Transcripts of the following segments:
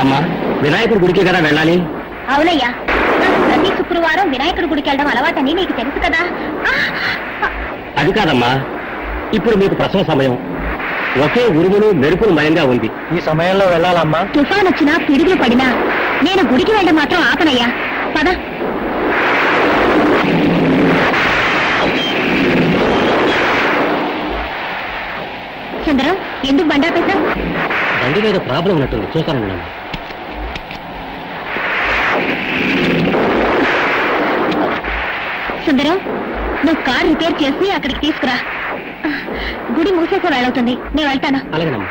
అమ్మా, వినాయకుడి గుడికి కదా వెళ్ళాలి. అవునయ్యా, నాకు ప్రతి శుక్రవారం వినాయకుడి గుడికి వెళ్ళడం అలవాటని నీకు తెలుసు కదా. అది కాదమ్మా, ఇప్పుడు మీకు ప్రసవ సమయం. ఒకే ఉరుములు మెరుపులు మయంగా ఉంది. ఈ సమయంలో వెళ్ళాలమ్మా. తుఫాన్ వచ్చినా పిడుగులు పడినా నేను గుడికి వెళ్ళడం మాత్రం ఆపనయ్యా. పద. సుందరం, ఎందుకు బండాపేశా? బండి మీద ప్రాబ్లం ఉన్నట్టుంది, చూస్తాను. సుందరం, నువ్వు కార్ రిపేర్ చేసి అక్కడికి తీసుకురా. గుడి మూసేసే వెళ్ళవుతుంది, నేను వెళ్తాను. అలాగేనమ్మా.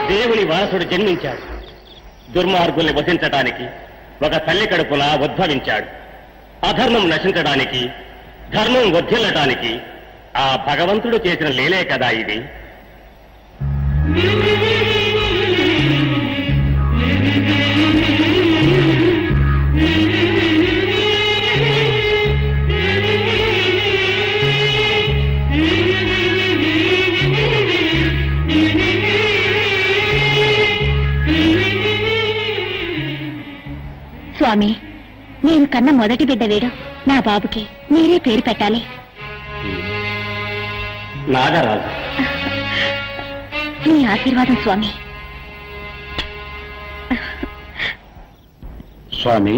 దేవుని వారసుడు జన్మించాడు. దుర్మార్గుల్ని వధించటానికి ఒక తల్లి కడుపున ఉద్భవించాడు. అధర్మం నశించడానికి, ధర్మం వర్ధిల్లటానికి ఆ భగవంతుడు చేసిన లీలే కదా ఇది. స్వామి, నేను కన్న మొదటి బిడ్డ వీడు. నా బాబుకి మీరే పేరు పెట్టాలి. నాగరాజు. మీ ఆశీర్వాదం స్వామి. స్వామి,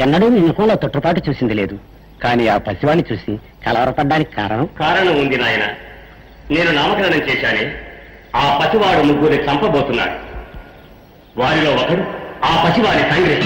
ఎన్నడూ నీ ముఖంలో తొట్టుపాటు చూసింది లేదు. కానీ ఆ పసివాణ్ణి చూసి కలవరపడ్డానికి కారణం ఉంది నాయన. నేను నామకరణం చేశానే, ఆ పసివాడు ముగ్గురిని చంపబోతున్నాడు. వారిలో ఒకడు ఆ పసివాడి తండ్రి.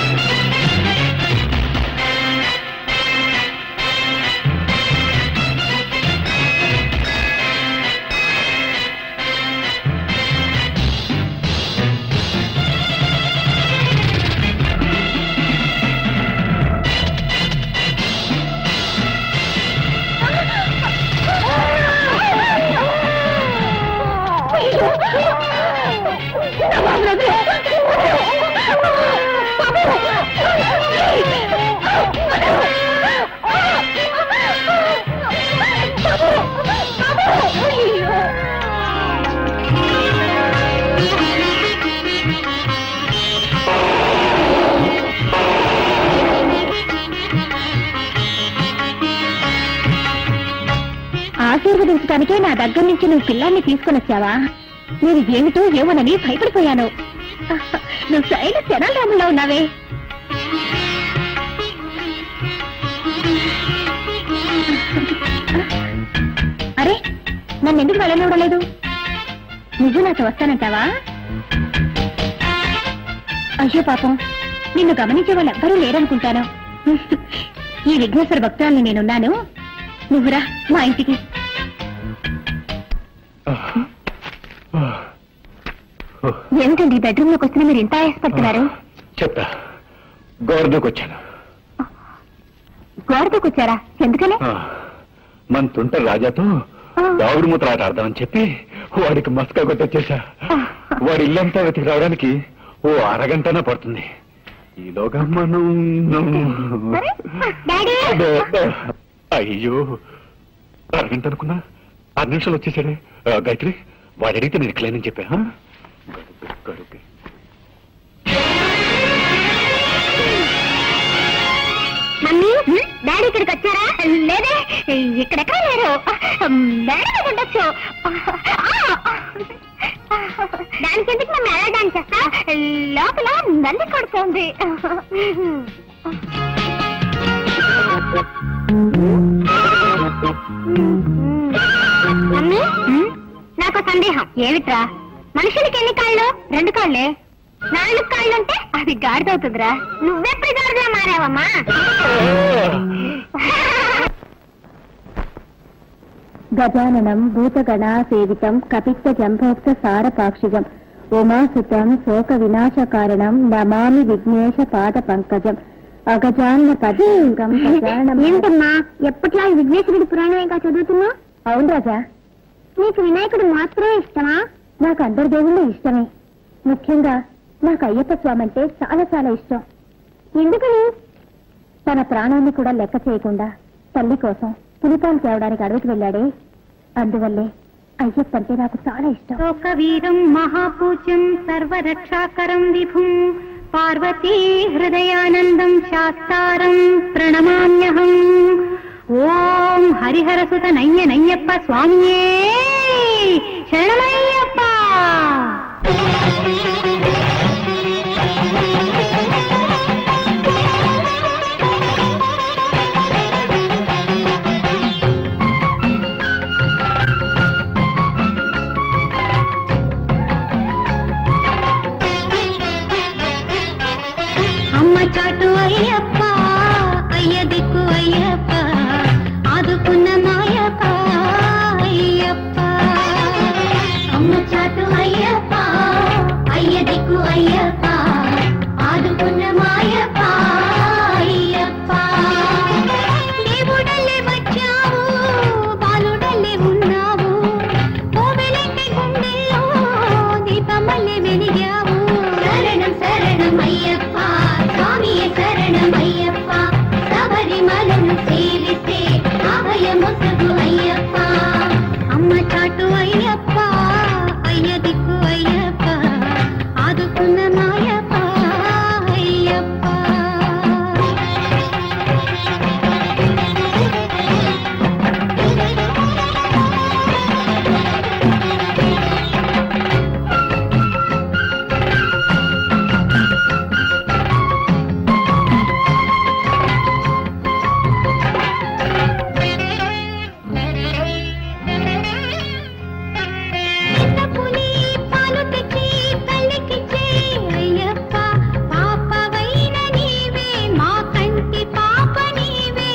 ఆశీర్వదించడానికే నా దగ్గర నుంచి నువ్వు పిల్లాన్ని తీసుకుని వచ్చావా? నేను ఏమిటో ఏమోనని భయపడిపోయాను. నువ్వు సైన శనారాములా ఉన్నావే. అరే, నన్ను ఎందుకు వెళ్ళనివ్వలేదు? నువ్వు నాతో వస్తానంటావా? అయ్యో పాపం, నిన్ను గమనించే వాళ్ళు ఎవ్వరూ లేరనుకుంటాను. ఈ విఘ్నేశ్వర భక్తురాల్ని నేనున్నాను. నువ్వురా మా ఇంటికి. ఏమిటండి బెడ్రూమ్ లోకి వస్తున్నా మీరు ఇంత ఆయాసపడుతున్నారు? చెప్తా. గోరదూకొచ్చాను. గోరదూకొచ్చారా? ఎందుకని? మన తుంట రాజాతో దావుడు మూతలాట ఆడదామని చెప్పి వాడికి మస్కా కొట్టొచ్చేసా. వాడి ఇల్లంతా వెతికి రావడానికి ఓ అరగంటనా పడుతుంది. ఈలోగా మనం అయ్యో, అరగంట అనుకున్నా 6 నిమిషాలు వచ్చేసాడే. గాయత్రి, వాడు అడిగితే నేను క్లైన్ అని చెప్పా. మమ్మీ డాడీ ఇక్కడికి వచ్చారా? లేదే, ఇక్కడెక్కడ లేరు. డాడీ ఉండొచ్చు. దానికి ఎందుకు మేము ఎలా డాన్స్ చేస్తా? లోపల నంది కొడుతుంది. మమ్మీ నాకు సందేహం. ఏమిట్రా? మనుషులకి ఎన్ని కాళ్ళు? 2 కాళ్ళే. 4 కాళ్ళు అంటే అది గాడిదవుతుందిరా. నువ్వెప్పుడు గాడిదలా మారావమ్మా? గజాననం భూతగణా సేవితం కపిత్త జంభోక్త సారపాక్షికం ఉమాసుతం శోక వినాశ కారణం నమామి విఘ్నేశ పాద పంకజం అగజాన్న పదం. ఏంటమ్మా ఎప్పట్లా విఘ్నేశ్వరుడి పురాణమేగా చదువుతున్నా? అవును రాజా. నీకు వినాయకుడు మాత్రమే ఇష్టమా? నాకు అందరి దేవుళ్ళు ఇష్టమే. ముఖ్యంగా నాకు అయ్యప్ప స్వామి అంటే చాలా చాలా ఇష్టం. ఎందుకని? తన ప్రాణాన్ని కూడా లెక్క చేయకుండా తల్లి కోసం పులిపాలు తేవడానికి అడవికి వెళ్ళాడే, అందువల్లే అయ్యప్ప అంటే నాకు చాలా ఇష్టం. లోకవీరం మహాపూజ్యం సర్వరక్షాకరం విభుం పార్వతీ హృదయానందం శాస్తారం ప్రణమామ్యహం. ఓం హరిహరసుత నయ్యప్ప స్వామియే శరణమయ్యప్ప. అమ్మ చాటు అయ్యప్ప, అయ్య దిక్కు అయ్యప్ప, ఆదుకున్న మాయప్ప అయ్యప్ప. అమ్మ చాటు అయ్యప్ప, అయ్య దిక్కు అయ్యప్ప, ఆదుకున్న మాయప్ప అయ్యప్ప. దేవుడల్లే వచ్చావు, బాలుడల్లే ఉన్నావు, కోవెలంటే గుండెల్లో దీపమల్లే వెలిగావు. శరణం శరణం అయ్యప్ప స్వామియే శరణం అయ్యప్ప. శబరిమలను సేవిస్తే అభయముసగు అయ్యప్ప. అమ్మ చాటు అయ్యప్ప, అయ్య దిక్కు అయ్యప్ప, ఆదుకున్న మాయప్ప అయ్యప్ప. పులి పాలు తెచ్చి తల్లికిచ్చే అయ్యప్ప. పాపవైన నీవే, మా కంటి పాప నీవే.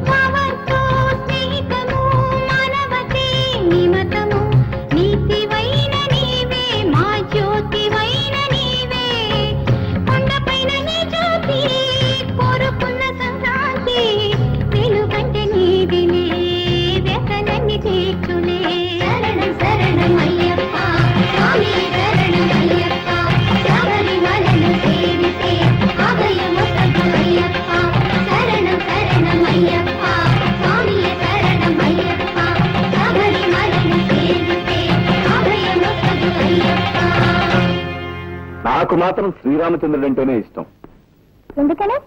భావంతో స్నేహితము, మానవతే నిమతము, నీతివైన నీవే, మా జ్యోతివైన నీవే. కొండపైన నీ జ్యోతి, కోరుకున్న సంక్రాంతి, వెలుగంటే నీదిలే, వ్యసనాన్ని తీర్చులే. శరణం శరణం అయ్యప్ప స్వామి శరణం అయ్యప్ప. శబరిమలను సేవితే అభయముసగు అయ్యప్ప. శరణం శరణం అయ్యప్ప స్వామి శరణం అయ్యప్ప. శబరిమలను సేవితే అభయముసగు అయ్యప్ప. నాకు మాత్రం శ్రీరామచంద్రుడంటేనే ఇష్టం. ఎందుకని?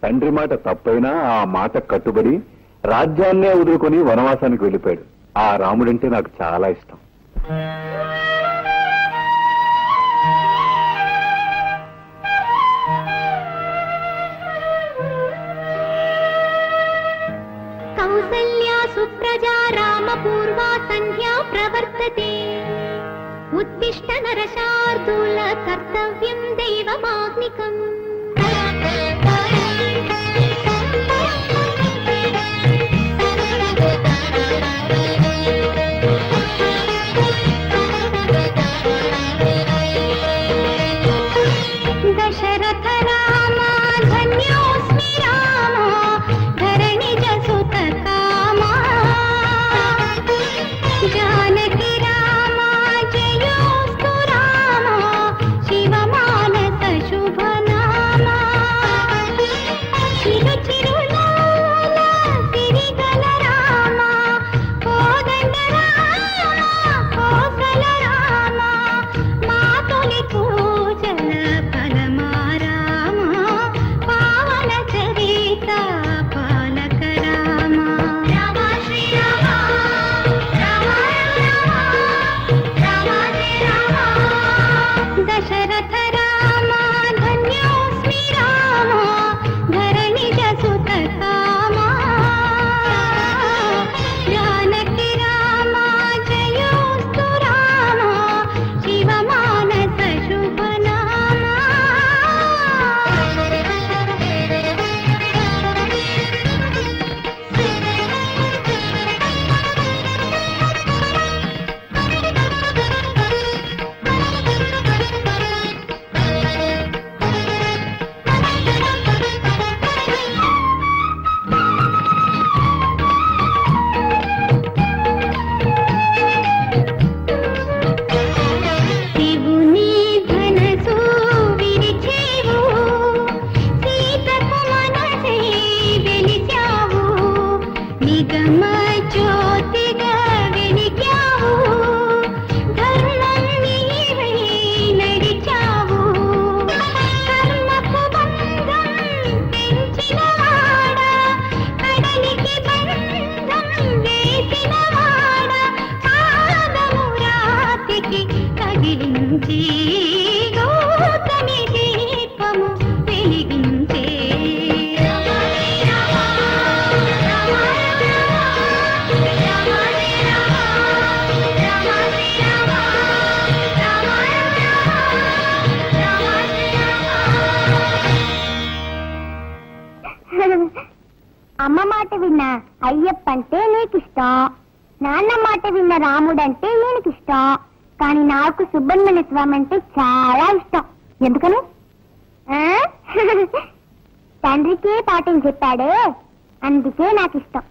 తండ్రి మాట తప్పైనా ఆ మాట కట్టుబడి రాజ్యాన్నే వదులుకొని వనవాసానికి వెళ్ళిపోయాడు. ఆ రాముడంటే నాకు చాలా ఇష్టం. కౌసల్యా సుప్రజా రామ పూర్వా సంధ్యా ప్రవర్తతే. ఉత్తిష్ట నరశార్దూల కర్తవ్యం దైవమాగ్నికం. దశరథ రామ ధన్యోస్మి రామ ధరణిజ సుత కామ. జానకి రామ జయోస్తు రామ శివ మానస శుభ నామ. విన్న అయ్యప్ప అంటే నీకిష్టం, నాన్న మాట విన్న రాముడంటే ఈయనకిష్టం, కానీ నాకు సుబ్రహ్మణ్య స్వామి అంటే చాలా ఇష్టం. ఎందుకని? ఆ? తండ్రికే పాఠం చెప్పాడే, అందుకే నాకు ఇష్టం.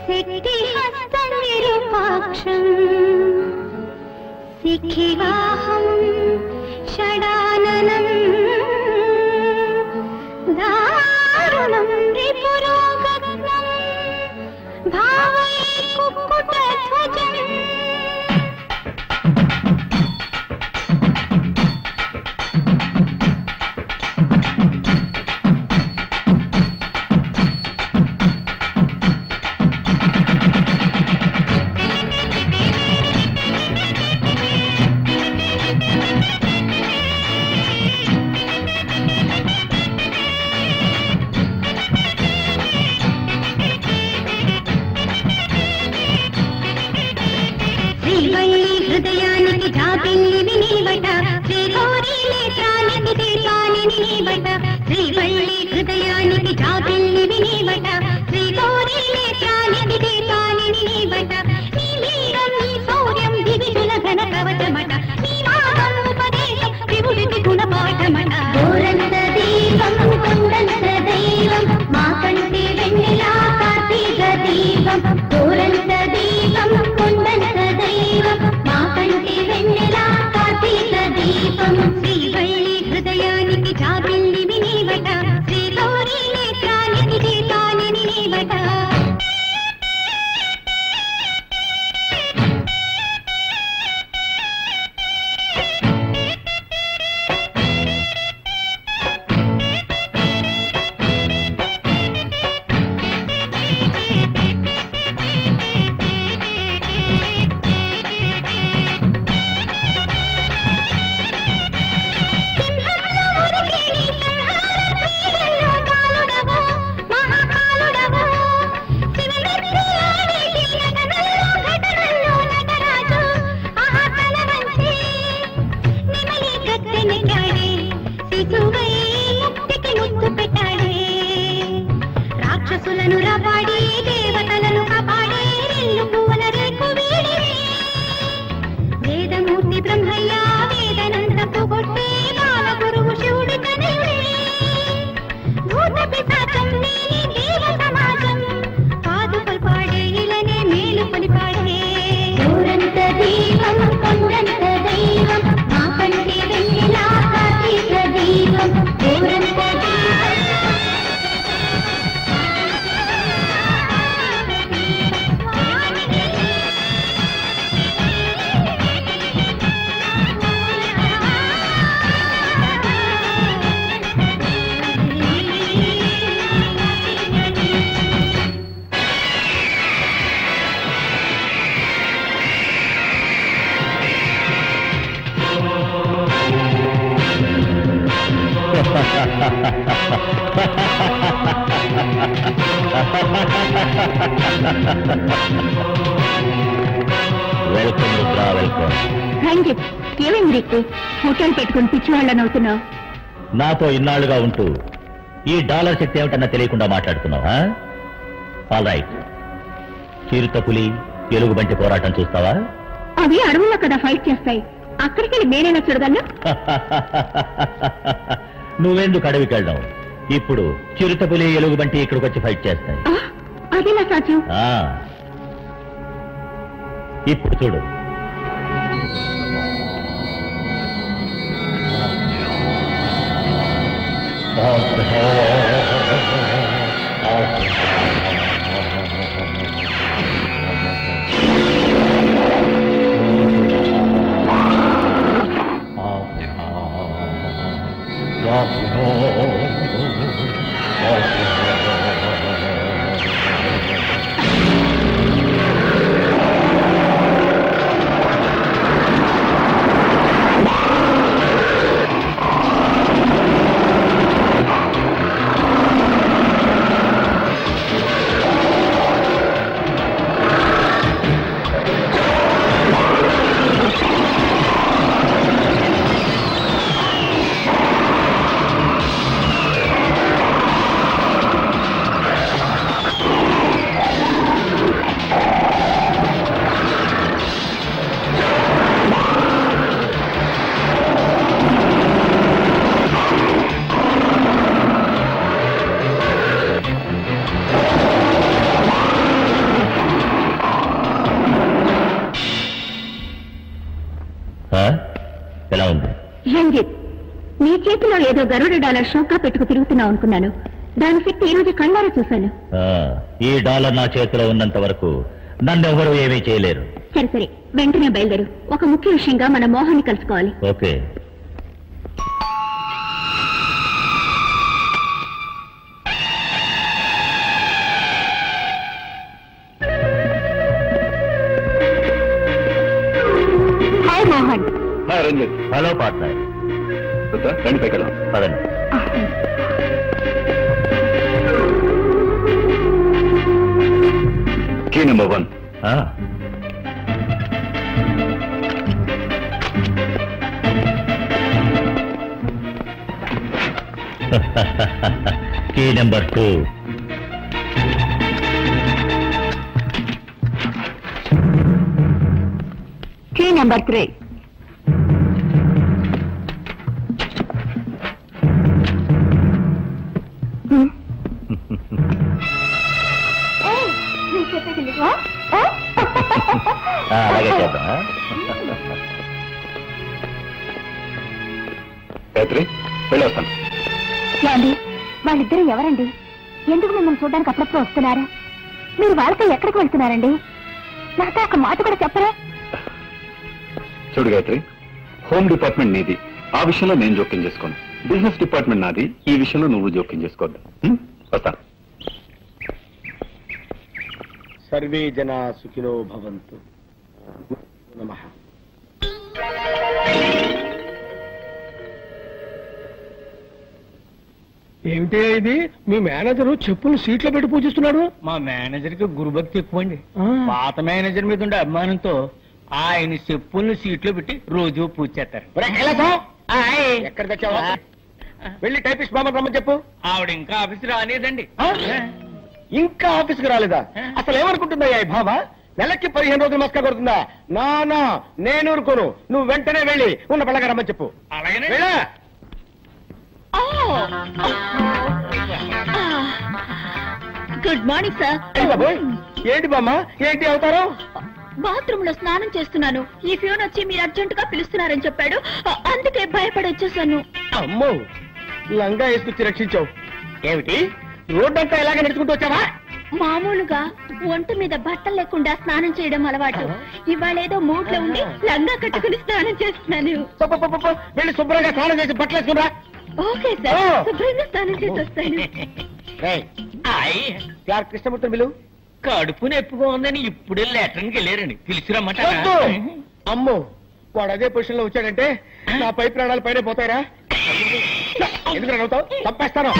శక్తిహస్తం విరూపాక్షం శిఖివాహం షడాననం దారుణం రిపురోగగ్నం భావై కుక్కుటధ్వజం. శ్రీవల్లి హృదయానికి జాబిల్లి వినివట, శ్రీగౌరీ నేత్రానికి దీపానిని నీవట. శ్రీవల్లి హృదయానికి జాబిల్లి వినివట, శ్రీగౌరీ నేత్రానికి దీపానిని నీవట. నీ వీరం నీ శౌర్యం దివిజుల ఘన కవచమట, నీ నామం ఉపదేశం వివుడికి గుణపాఠమట. గోరంత దీపం కొండంత దైవం మా కంటి వెన్నెలా కార్తీక దీపం. గోరంత దీపం కొండంత దైవం మా కంటి వెన్నెలా కార్తీక దీపం. శ్రీవల్లి హృదయానికి జాబిల్లి వినివట, శ్రీగౌరీ నేత్రానికి దీపానిని నీవట. సింహంలో ఉరికి నీ సంహార క్రియల్లో కాలుడవో, మహాకాలుడవో. శివమెత్తి ఆడేటి నటనల్లో ఘటనల్లో నటరాజు, ఆహా తల వంచి నెమలి గద్దెనెక్కాడే, శిశువై ముక్తికి ముద్దు పెట్టాడే. రాక్షసులను రాపాడి దేవతలను కాపాడే రెల్లు పువ్వుల రేకు వీడివే. వేదమూర్తి బ్రహ్మయ్య వేదనంత పోగొట్టే బాల గురువు శివుడి తనయుడే. భూత పిశాచం లేని దేవ సమాజం పాదుకలు పాడే ఇలనే మేలుకొని పాడే. గోరంత దీపం కొండంత దైవం మా కంటి వెన్నెలా కార్తీక దీపం. గోరంత welcome Rudra, welcome. Thank you. ఏమేమి దిక్కు హోటల్ పెట్టుకుని పిచ్చివాళ్ళని అవుతున్నావు? నాతో ఇన్నాళ్లుగా ఉంటూ ఈ డాలర్ శక్తి ఏమిటన్నా తెలియకుండా మాట్లాడుతున్నావా? ఆల్ రైట్, చిరుత పులి ఎలుగుబంటి పోరాటం చూస్తావా? అవి అడవుల్లో కదా ఫైట్ చేస్తాయి, అక్కడికి వెళ్ళి నేనైనా చూడగలను. నువ్వెందుకు అడవికి వెళ్ళడం? ఇప్పుడు చిరుత పులి ఎలుగుబంటి ఇక్కడికి వచ్చి ఫైట్ చేస్తాయి. అదేలా సాధ్యం? ఇప్పుడు చూడు. ఎలా ఉంది? రంజిత్, నీ చేతిలో ఏదో గరుడ డాలర్ షోకా పెట్టుకు తిరుగుతున్నావు అనుకున్నాను. దాని శక్తి ఈ రోజు కళ్ళారా చూశాను. ఈ డాలర్ నా చేతిలో ఉన్నంత వరకు నన్ను ఎవరు ఏమీ చేయలేరు. సరే సరే, వెంటనే బయలుదేరు. ఒక ముఖ్య విషయంగా మన మోహన్ని కలుసుకోవాలి. Okay. Hi Mohan. Hi Ranjith. Hello partner. రండి పైకి వెళ్దాం. పదండి. Key number 1. Key number 2. Key number 3. అలాగే చేద్దాం. గాయత్రి, వెళ్ళొస్తాను. ఏమండి, వాళ్ళిద్దరూ ఎవరండి? ఎందుకు మిమ్మల్ని చూడడానికి అప్పుడప్పుడు వస్తున్నారా? మీరు వాళ్ళతో ఎక్కడికి వెళ్తున్నారండి? నాతో ఒక మాట కూడా చెప్పరా? చూడు గాయత్రి, హోమ్ డిపార్ట్మెంట్ నీది, ఆ విషయంలో నేను జోక్యం చేసుకోను. బిజినెస్ డిపార్ట్మెంట్ నాది, ఈ విషయంలో నువ్వు జోక్యం చేసుకోవద్దు. వస్తాను. సర్వే జనా సుఖినో భవంతు. నమః. ఏమిటి ఇది? మీ మేనేజర్ చెప్పులు సీట్లో పెట్టి పూజిస్తున్నాడు. మా మేనేజర్ కి గురుభక్తి ఎక్కువ అండి. పాత మేనేజర్ మీద ఉండే అభిమానంతో ఆయన చెప్పుల్ని సీట్లో పెట్టి రోజు పూజ చేస్తారు. ఎక్కడ తెచ్చావా? వెళ్ళి టైపిస్ట్ బామ్మని రమ్మని చెప్పు. ఆవిడ ఇంకా ఆఫీస్ రాలేదండి. ఇంకా ఆఫీస్కి రాలేదా? అసలు ఏమనుకుంటుందయ్యా ఈ భామ? నెలకి 15 రోజులు మస్కా కొడుతుందా? నా నేను ఊరుకోను. నువ్వు వెంటనే వెళ్ళి ఉన్న పళ్ళగా రమ్మని చెప్పు. అలాగనే వెళ్ళా. Good morning sir. బాబోయ్, ఏంటి బామ్మ, ఏంటి అవుతారు? బాత్రూమ్ లో స్నానం చేస్తున్నాను. ఈ ఫ్యూన్ వచ్చి మీరు అర్జెంట్ గా పిలుస్తున్నారని చెప్పాడు. అందుకే భయపడి వచ్చేసాను. అమ్మో, లంగా వేసుకొచ్చి రక్షించావు. ఏమిటి, రోడ్డంతా ఇలాగే నడుచుకుంటూ వచ్చావా? మామూలుగా ఒంటి మీద బట్టలు లేకుండా స్నానం చేయడం అలవాటు. ఇవాళ ఏదో మూడ్ లో ఉండి లంగా కట్టుకుని స్నానం చేస్తున్నాను. వెళ్ళి శుభ్రంగా స్నానం చేసి బట్టలు వేసుకురా. ఓకే సార్, శుభ్రంగా స్నానం చేసి వస్తాను. కృష్ణమూర్తి బిలు. కడుపు నొప్పిగా ఉందని ఇప్పుడే లెటర్కి వెళ్ళారండి. పిలిచిరమ్మట. అమ్మో, వాడు అదే పొజిషన్ లో వచ్చాడంటే నా పై ప్రాణాలు పైన పోతారా? ఎందుకు నవ్వుతావు? తప్పేస్తాను.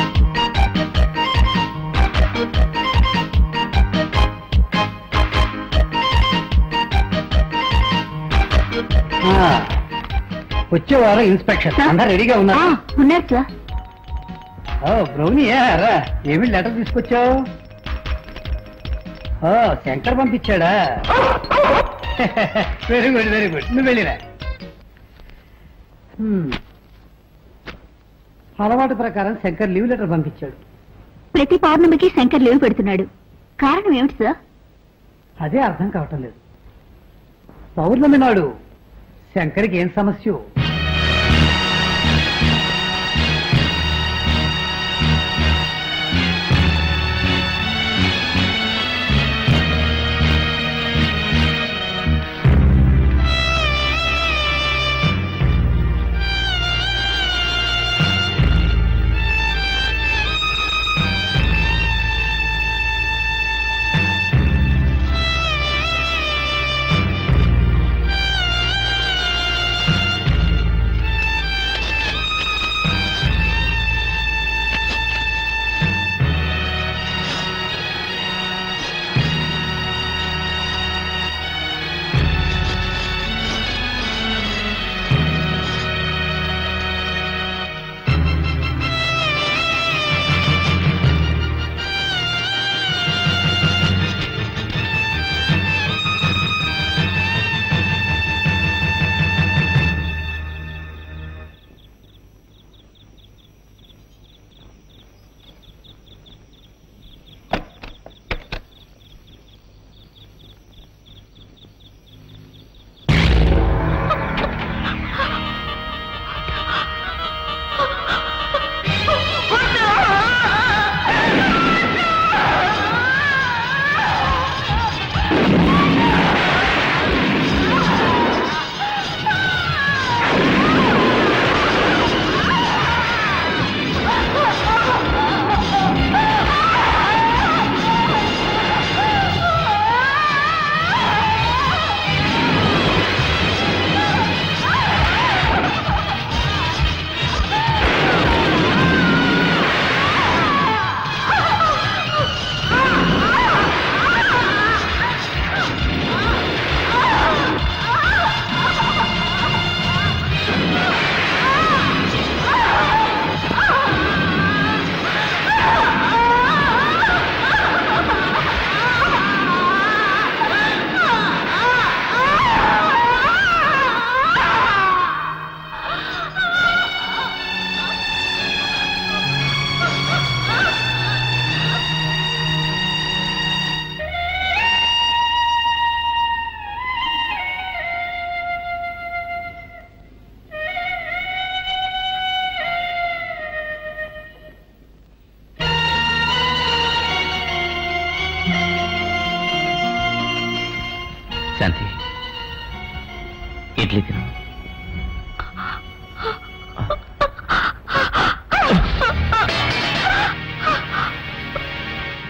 వచ్చే వారం ఇన్స్పెక్షన్ అందరు రెడీగా ఉన్నారు. ఉన్నారు సార్. బ్రౌనియా రా, ఏమి లెటర్ తీసుకొచ్చావు? శంకర్ పంపించాడా? Very good very good. నువ్వు వెళ్ళిరా. అలవాటు ప్రకారం శంకర్ లీవ్ లెటర్ పంపించాడు. ప్రతి పౌర్ణమికి శంకర్ లీవ్ పెడుతున్నాడు. కారణం ఏమిటి సార్? అదే అర్థం కావటం లేదు. పౌర్ణమి నాడు శంకర్కి ఏం సమస్య?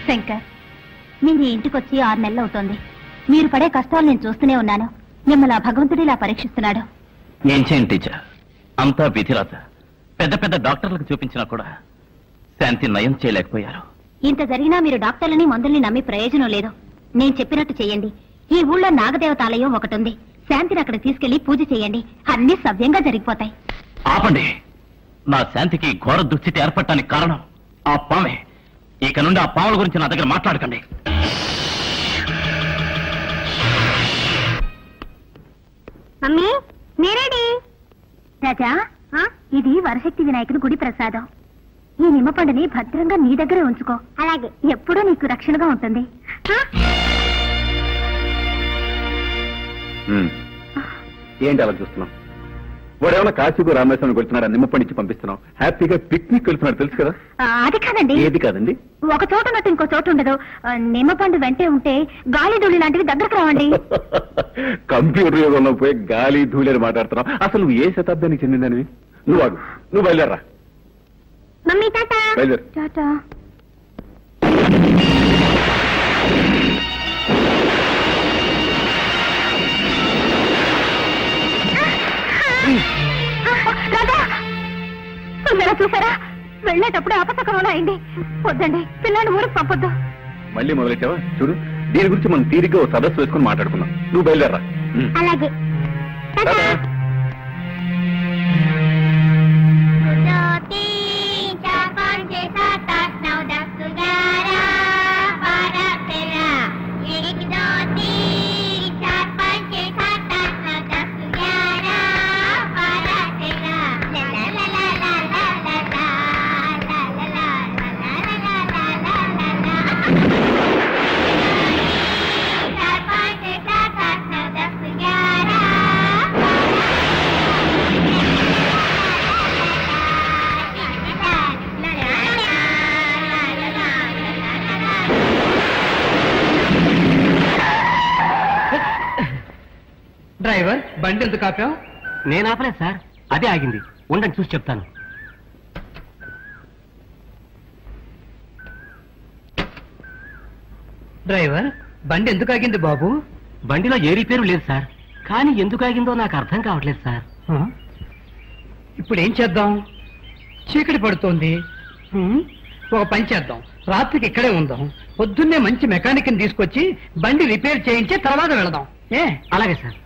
శంకర్, మీరు ఈ ఇంటికొచ్చి 6 నెలలు అవుతోంది. మీరు పడే కష్టాలు నేను చూస్తూనే ఉన్నాను. మిమ్మల్ని ఆ భగవంతుడు ఇలా పరీక్షిస్తున్నాడు. ఏం చేయండి టీచర్, అంతా విధిరాత. పెద్ద పెద్ద డాక్టర్లకు చూపించినా కూడా శాంతి నయం చేయలేకపోయారు. ఇంత జరిగినా మీరు డాక్టర్లని మందుల్ని నమ్మి ప్రయోజనం లేదు. నేను చెప్పినట్టు చెయ్యండి. ఈ ఊళ్ళో నాగదేవతాలయం ఒకటి ఉంది. శాంతిని అక్కడ తీసుకెళ్లి పూజ చేయండి. అన్ని సవ్యంగా జరిగిపోతాయి. ఆపండి. నా శాంతికి ఘోర దుస్థితి ఏర్పడటానికి కారణం ఆ పామే. ఇక నుండి ఆ పాముల గురించి నా దగ్గర మాట్లాడకండి. మమ్మీ, మీరేడి? రాజా, ఇది వరశక్తి వినాయకుని గుడి ప్రసాదం. ఈ నిమ్మపండుని భద్రంగా నీ దగ్గరే ఉంచుకో. అలాగే, ఎప్పుడూ నీకు రక్షణగా ఉంటుంది. ఏంటి అలా చూస్తున్నాం? వాడేమన్నా కాశీకు రామేశ్వరం కొడుతున్నాడు, నిమ్మపండిచ్చి పంపిస్తున్నాం. హ్యాపీగా పిక్నిక్ వెళ్తున్నాడు, తెలుసు కదా. అది కాదండి. ఏది కాదండి? ఒక చోట ఉన్నట్టు ఇంకో చోటు ఉండదు. నిమ్మపండు వెంటే ఉంటే గాలి ధూళి లాంటివి దగ్గరకు రావండి. కంప్యూటర్ యుగంలో పోయి గాలి ధూళి మాట్లాడుతున్నావు. అసలు నువ్వు ఏ శతాబ్దానికి చెందిందని? నువ్వు ఆగు, నువ్వు బయలుదేరా. మమ్మీ, టాటా. బయలుదేరు. టాటా. చూసారా, వెళ్ళేటప్పుడు అపసకరంలో అయింది. వద్దండి, పిల్లాన్ని ఊరికి పంపొద్దు. మళ్ళీ మొదలెట్టావా? చూడు, దీని గురించి మనం తీరిగ్గా ఓ సదస్సు వేసుకుని మాట్లాడుకుందాం. నువ్వు బయలుదేరా. అలాగే. డ్రైవర్, బండి ఎందుకు ఆపావు? నేను ఆపలేదు సార్, అదే ఆగింది. ఉండండి, చూసి చెప్తాను. డ్రైవర్, బండి ఎందుకు ఆగింది బాబు? బండిలో ఏ రిపేరు లేదు సార్, కానీ ఎందుకు ఆగిందో నాకు అర్థం కావట్లేదు సార్. ఇప్పుడు ఏం చేద్దాం? చీకటి పడుతోంది. ఒక పని చేద్దాం, రాత్రికి ఇక్కడే ఉందాం. పొద్దున్నే మంచి మెకానిక్ తీసుకొచ్చి బండి రిపేర్ చేయించి తర్వాత వెళదాం. అలాగే సార్.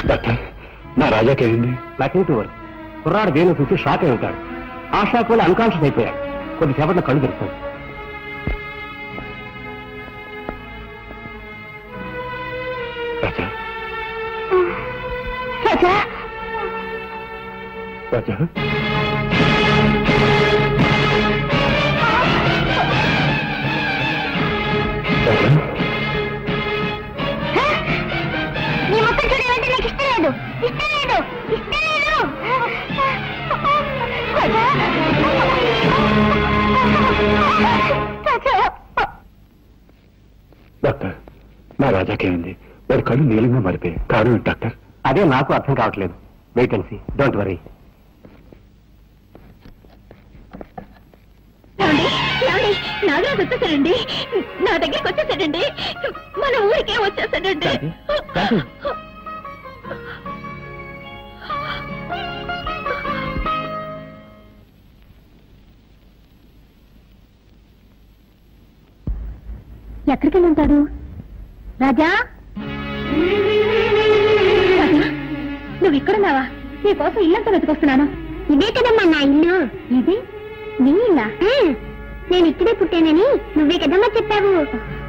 డాక్టర్, నా రాజాకేమైంది? Nothing to worry. కుర్రాడు దేని చూసి షాక్ అయి ఉంటాడు. ఆ షాక్ వల్ల అన్కాన్షియస్ అయిపోయాడు. కొద్దిసేపట్లో కళ్ళు తెరుస్తాడు. రాజా, రాజా, రాజా, రాజా, డాక్టర్ నా రాజాకేమైంది? వాడి కళ్ళు నీలంగా మారిపోయాయి. కారణం ఏంటి డాక్టర్? అదే నాకు అర్థం కావట్లేదు. Wait and see. Don't worry. Nagaraju వచ్చేసాడండి. నా దగ్గరికి వచ్చేసాడండి. మన ఊరికే వచ్చేసాడండి. ఎక్కడికి వెళ్ళి ఉంటాడు? రాజా, రాజా, నువ్వు ఇక్కడున్నావా? నీకోసం ఇల్లంతా వెతుకొస్తున్నాను. ఇదే కదమ్మా నా ఇల్లు. ఇది నీ ఇల్లా? నేను ఇక్కడే పుట్టానని నువ్వే కదమ్మా చెప్పావు.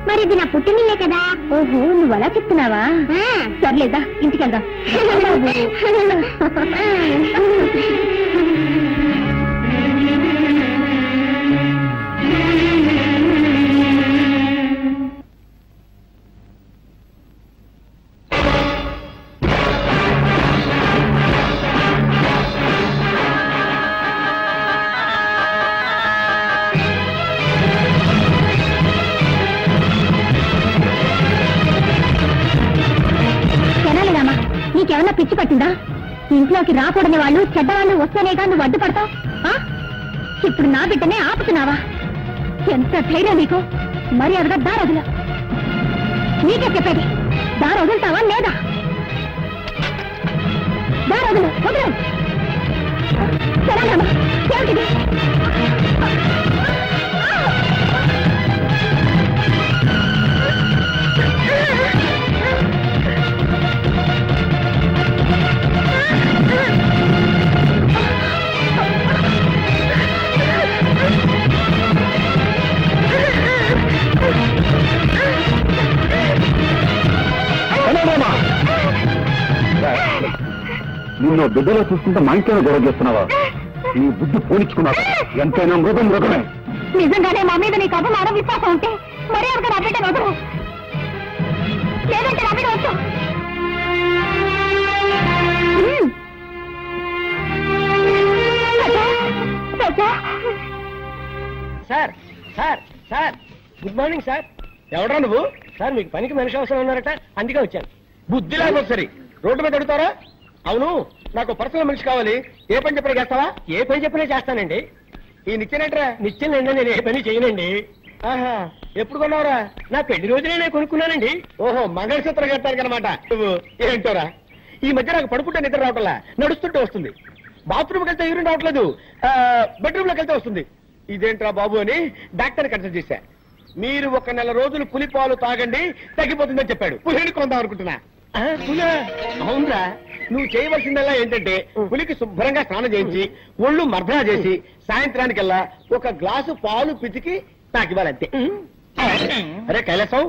మరి ఇది నా పుట్టినిల్లే కదా. ఓహో, నువ్వు అలా చెప్తున్నావా? సర్లేదా, ఇంటికి వెళ్దాం. నీకేమన్నా పిచ్చి పట్టిందా? ఇంట్లోకి రాకూడని వాళ్ళు, చెడ్డవాళ్ళు వస్తేనేగా నువ్వు అడ్డుపడతావు. ఇప్పుడు నా బిడ్డనే ఆపుతున్నావా? ఎంత ధైర్యం నీకు? మరి అదిగా దారొదులు. నీకే చెప్పేది, దారి వదులుతావా లేదా? దారొదులు, వదులు. సరేనమ్మా, ఏమిటిది? నిన్ను బిడ్డలో చూసుకుంటే మా ఇంట్లో గొడవ చేస్తున్నావా? నీ బుద్ధి పోనిచ్చుకున్నావు. ఎంతైనా మృగం మృగమే. నిజంగానే మా మీద నీకు అభిమానం, విశ్వాసం ఉంటే మరీ ఒక నా బిడ్డను వదరు. లేదంటే నా బిడ్డ వచ్చు. Sir sir sir, good morning sir. ఎవడరా నువ్వు? సార్ మీకు పనికి మనిషి అవసరం ఉన్నారట, అందుకే వచ్చాను. బుద్ధి లేకపోతే సరే రోడ్డు మీద అడుగుతారా? అవును, నాకు పర్సనల్ మనిషి కావాలి. ఏ పని చెప్పినా చేస్తావా? ఏ పని చెప్పినా చేస్తానండి. ఈ నిత్యనేట్రా? నిత్యనండి, నేను ఏ పని చేయనండి. ఆహా, ఎప్పుడు కొన్నావురా? నా పెళ్లి రోజునే నేను కొనుక్కున్నానండి. ఓహో, మంగళసూత్రం కట్టాను అనమాట. నువ్వు ఏంటోరా, ఈ మధ్య నాకు పడుకుంటే నిద్ర రావట్లా, నడుస్తుంటే వస్తుంది. బాత్రూమ్కి వెళ్తే యూరిన్ రావట్లేదు, బెడ్రూమ్ లోకి వెళ్తే వస్తుంది. ఇదేంట్రా బాబు అని డాక్టర్ కన్సల్ట్ చేశా. మీరు 1 నెల రోజులు పులిపాలు తాగండి, తగ్గిపోతుందని చెప్పాడు. పులిని కొందాం అనుకుంటున్నా. పులా? అవునరా, నువ్వు చేయవలసిందల్లా ఏంటంటే పులికి శుభ్రంగా స్నానం చేయించి ఒళ్ళు మర్దనా చేసి సాయంత్రానికల్లా 1 గ్లాసు పాలు పితికి తాకివ్వాలంతే. అరే కైలాసం,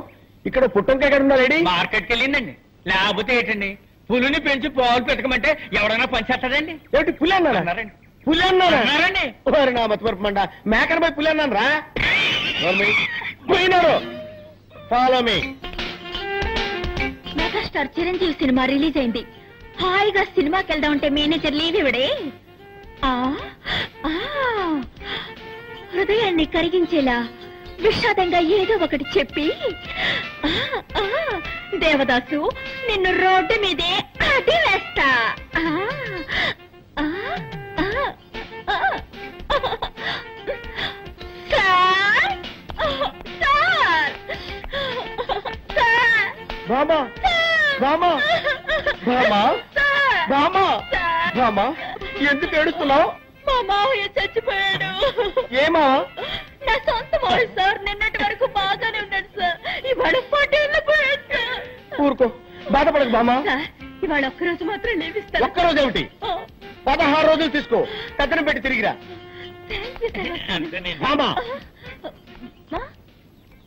ఇక్కడ పుట్టంకాయ ఎక్కడ ఉందా లేడీ? మార్కెట్కి వెళ్ళిందండి. లేకపోతే ఏంటండి, పులిని పెంచి పాలు పెట్టకమంటే ఎవడైనా పంచేస్తాడండి? ఏంటి పులి అన్నారా? అన్నారండి. పులి అన్నారా? అన్నారండి. ఓరి నా మతిమరుపు మండ, మేకన పోయి పులి అన్నాను రా. పోయినారు. Follow me. Megastar Chiranjeevi cinema release అయింది. హాయిగా సినిమాకి వెళ్దాం అంటే మేనేజర్ లీవ్ ఇవ్వడే. హృదయాన్ని కరిగించేలా విషాదంగా ఏదో ఒకటి చెప్పి, దేవదాసు నిన్ను రోడ్డు మీదే అది వేస్తా. సార్, సార్, సార్, బామా బామా బామా బామా బామా, ఎందుకు ఏడుస్తున్నావు? మా మావయ్య చచ్చిపోయాడు. ఏమా? నా సొంత మావయ్య సార్. నిన్నటి వరకు బాగానే ఉన్నాడు సార్, ఇవాళ పటేళ్ళు పోయాడు సార్. ఊరుకో, బాధపడకు బామా. సార్, ఇవాళ ఒక్కరోజు మాత్రం లేవిస్తాను. ఒక్కరోజు ఏమిటి? 16 రోజులు తీసుకో, కథనం పెట్టి తిరిగిరా. బామా,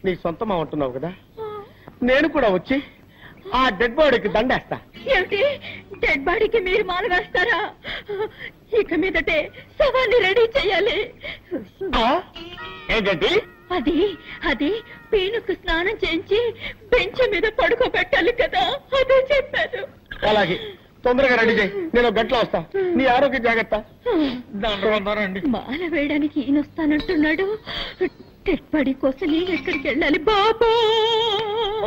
నీ సొంతమా ఉంటున్నావు కదా, నేను కూడా వచ్చి ఆ డెడ్ బాడీకి దండేస్తా. ఏమిటి, డెడ్ బాడీకి మీరు మాల వేస్తారా? ఇక మీదటే శవాన్ని రెడీ చేయాలి. ఏంటంటే అది అది పీనుకు స్నానం చేయించి బెంచ్ మీద పడుకోబెట్టాలి కదా, అదే చెప్పాను. అలాగే, తొందరగా రెడీ చేయి, నేను 1 గంటలో వస్తా. నీ ఆరోగ్య జాగ్రత్త. మాల వేయడానికి ఈయన వస్తానంటున్నాడు. డెడ్ బాడీ కోసం నేను ఎక్కడికి వెళ్ళాలి బాబా? హాయ్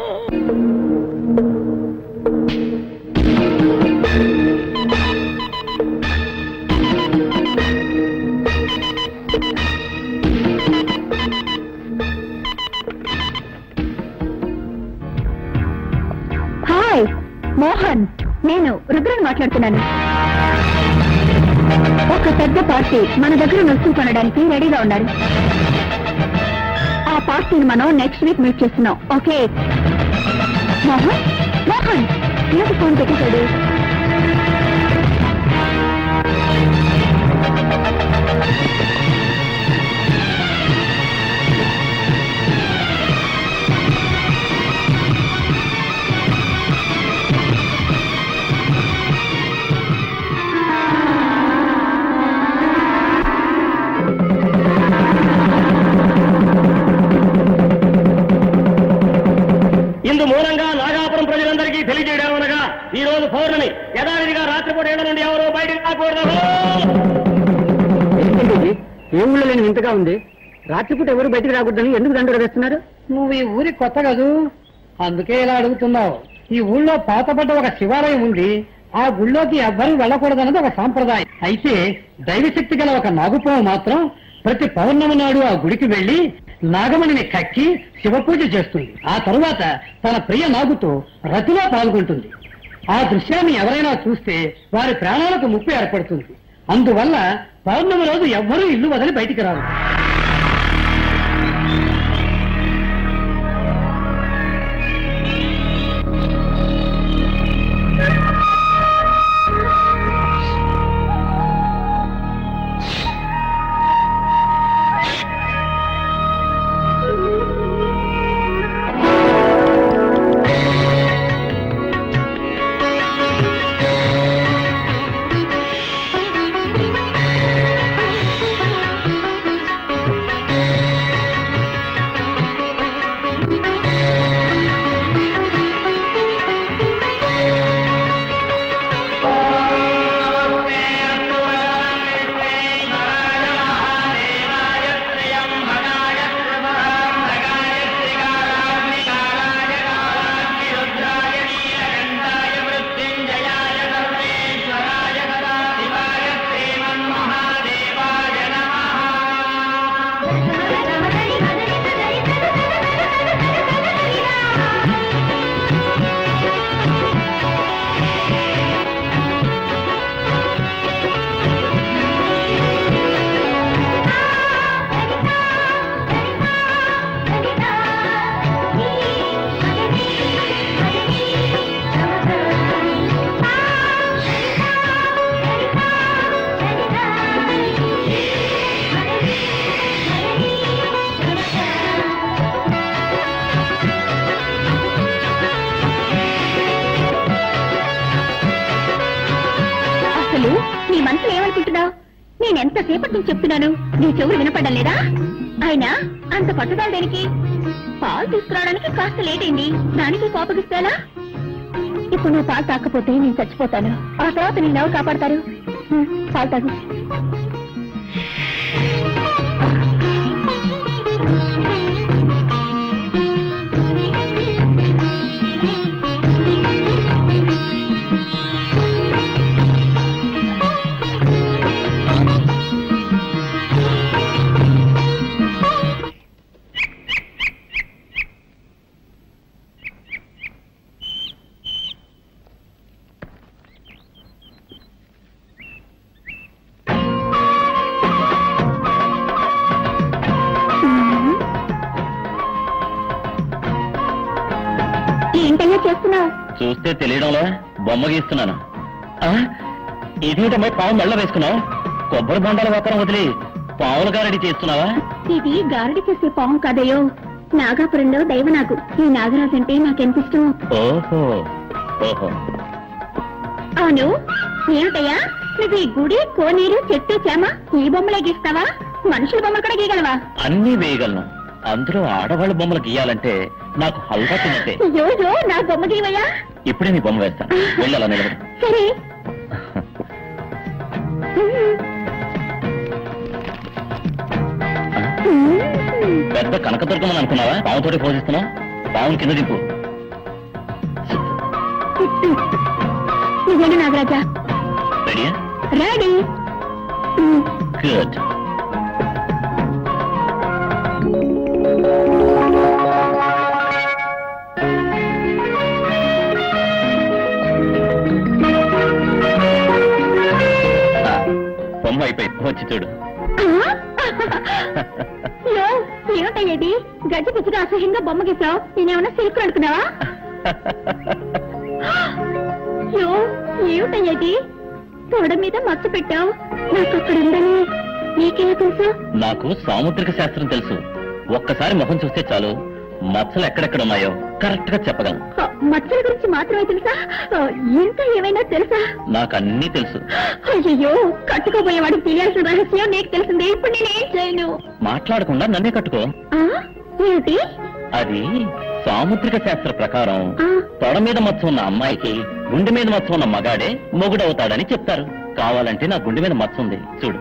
మోహన్, నేను రుద్రని మాట్లాడుతున్నాను. ఒక పెద్ద పార్టీ మన దగ్గర వస్తువు కొనడానికి రెడీగా ఉన్నారు. ఆ పార్టీని మనం నెక్స్ట్ వీక్ మీట్ చేస్తున్నాం. ఓకే మోహన్, మోహన్ నాకు ఫోన్ పెట్టేశాడు. ఇందు మూలంగా నాగాపురం ప్రజలందరికీ తెలియజేయడమనగా ఈ రోజు పౌర్ణమి యథావిధిగా రాత్రిపూట ఏళ్ల నుండి ఎవరూ బయటికి రాకూడదు. ఏ ఊళ్ళో లేని వింతగా ఉంది. రాత్రిపూట ఎవరు బయటికి రాకూడదని ఎందుకు దండలు వేస్తున్నారు? నువ్వు ఈ ఊరికి కొత్త కదూ, అందుకే ఇలా అడుగుతున్నావు. ఈ ఊళ్ళో పాతపడ్డ ఒక శివాలయం ఉంది. ఆ గుళ్ళోకి ఎవ్వరూ వెళ్ళకూడదన్నది ఒక సాంప్రదాయం. అయితే దైవశక్తి గల ఒక నాగుపాము మాత్రం ప్రతి పౌర్ణమి నాడు ఆ గుడికి వెళ్లి నాగమణిని కక్కి శివపూజ చేస్తుంది. ఆ తరువాత తన ప్రియ నాగుతో రతిలో పాల్గొంటుంది. ఆ దృశ్యాన్ని ఎవరైనా చూస్తే వారి ప్రాణాలకు ముప్పు ఏర్పడుతుంది. అందువల్ల పౌర్ణమి రోజు ఎవ్వరూ ఇల్లు వదిలి బయటికి రారు. నీ మనసు ఏమనుకుంటున్నావు? నేనెంతసేపటి నుంచి చెప్తున్నాను, నీ చెవులు వినపడడం లేదా? అయినా అంత పట్టుదల దేనికి? పాలు తీసుకురావడానికి కాస్త లేట్ అయింది, దానికి కోపగిస్తాలా? ఇప్పుడు నువ్వు పాలు తాకపోతే నేను చచ్చిపోతాను. ఆ తర్వాత నిన్నెవరు కాపాడతారు? పాలు తాగు. ఏంటయ్యా చేస్తున్నావు? చూస్తే తెలియడంలో బొమ్మ గీస్తున్నాను. ఇదేంటమ్మా పాము మెళ్ళ వేసుకున్నావు? కొబ్బరి బొండాల వ్యాపారం వదిలి పావుల గారడి చేస్తున్నావా? ఇది గారడి చేసే పాము కాదయ్యో, నాగాపురంలో దైవనాగు. ఈ నాగరాజు అంటే నాకెంత ఇష్టం. ఓహో ఓహో. అవును, ఏమిటయ్యా నువ్వు ఈ గుడి, కోనేరు, చెట్టు, చేమ ఈ బొమ్మలే గీస్తావా? మనుషుల బొమ్మలు కూడా గీయగలవా? అన్నీ వేయగలను. అందులో ఆడవాళ్ళ బొమ్మలు గీయాలంటే నాకు హల్వా తిన్నట్టే. అయ్యో, నా బొమ్మ గీవయ్యా. ఇప్పుడే నీ బొమ్మ వేస్తాను, వెళ్ళి అలా నిలబడి. సరే. పెద్ద కనకదుర్గమని అనుకున్నావా? పావుతోటి పోషిస్తున్నావు. పావుని కింద దింపు. ఇదేంటి నాగరాజా? రెడీయా? రెడీ. గుడ్. బొమ్మ అయిపోయింది, వచ్చి చూడు. ఏమిటయ్యేది? గజ్జి పిచ్చిగా అసహ్యంగా బొమ్మ గీసావు. నేనేమన్నా సిల్క్ అనుకున్నావా? ఏమిటయ్యేది? తోడ మీద మచ్చ పెట్టావు. నాకు అక్కడ ఉందని నీకెలా తెలుసు? నాకు సాముద్రిక శాస్త్రం తెలుసు. ఒక్కసారి ముఖం చూస్తే చాలు మచ్చలు ఎక్కడెక్కడ ఉన్నాయో కరెక్ట్ గా చెప్పగలను. మచ్చల గురించి మాత్రమే తెలుసా? ఇంకా ఏమైనా తెలుసా? నాకు అన్నీ తెలుసు. అయ్యో, కట్టుకోబోయేవాడికి తెలియాల్సిన రహస్యం నీకు తెలిసిందే. ఇప్పుడు నేనేం చేయను? మాట్లాడకుండా నన్నే కట్టుకో. ఏమిటి అది? సాముద్రిక శాస్త్ర ప్రకారం తొడ మీద మచ్చ ఉన్న అమ్మాయికి గుండె మీద మచ్చ ఉన్న మగాడే మొగుడవుతాడని చెప్తారు. కావాలంటే నా గుండె మీద మచ్చ ఉంది, చూడు.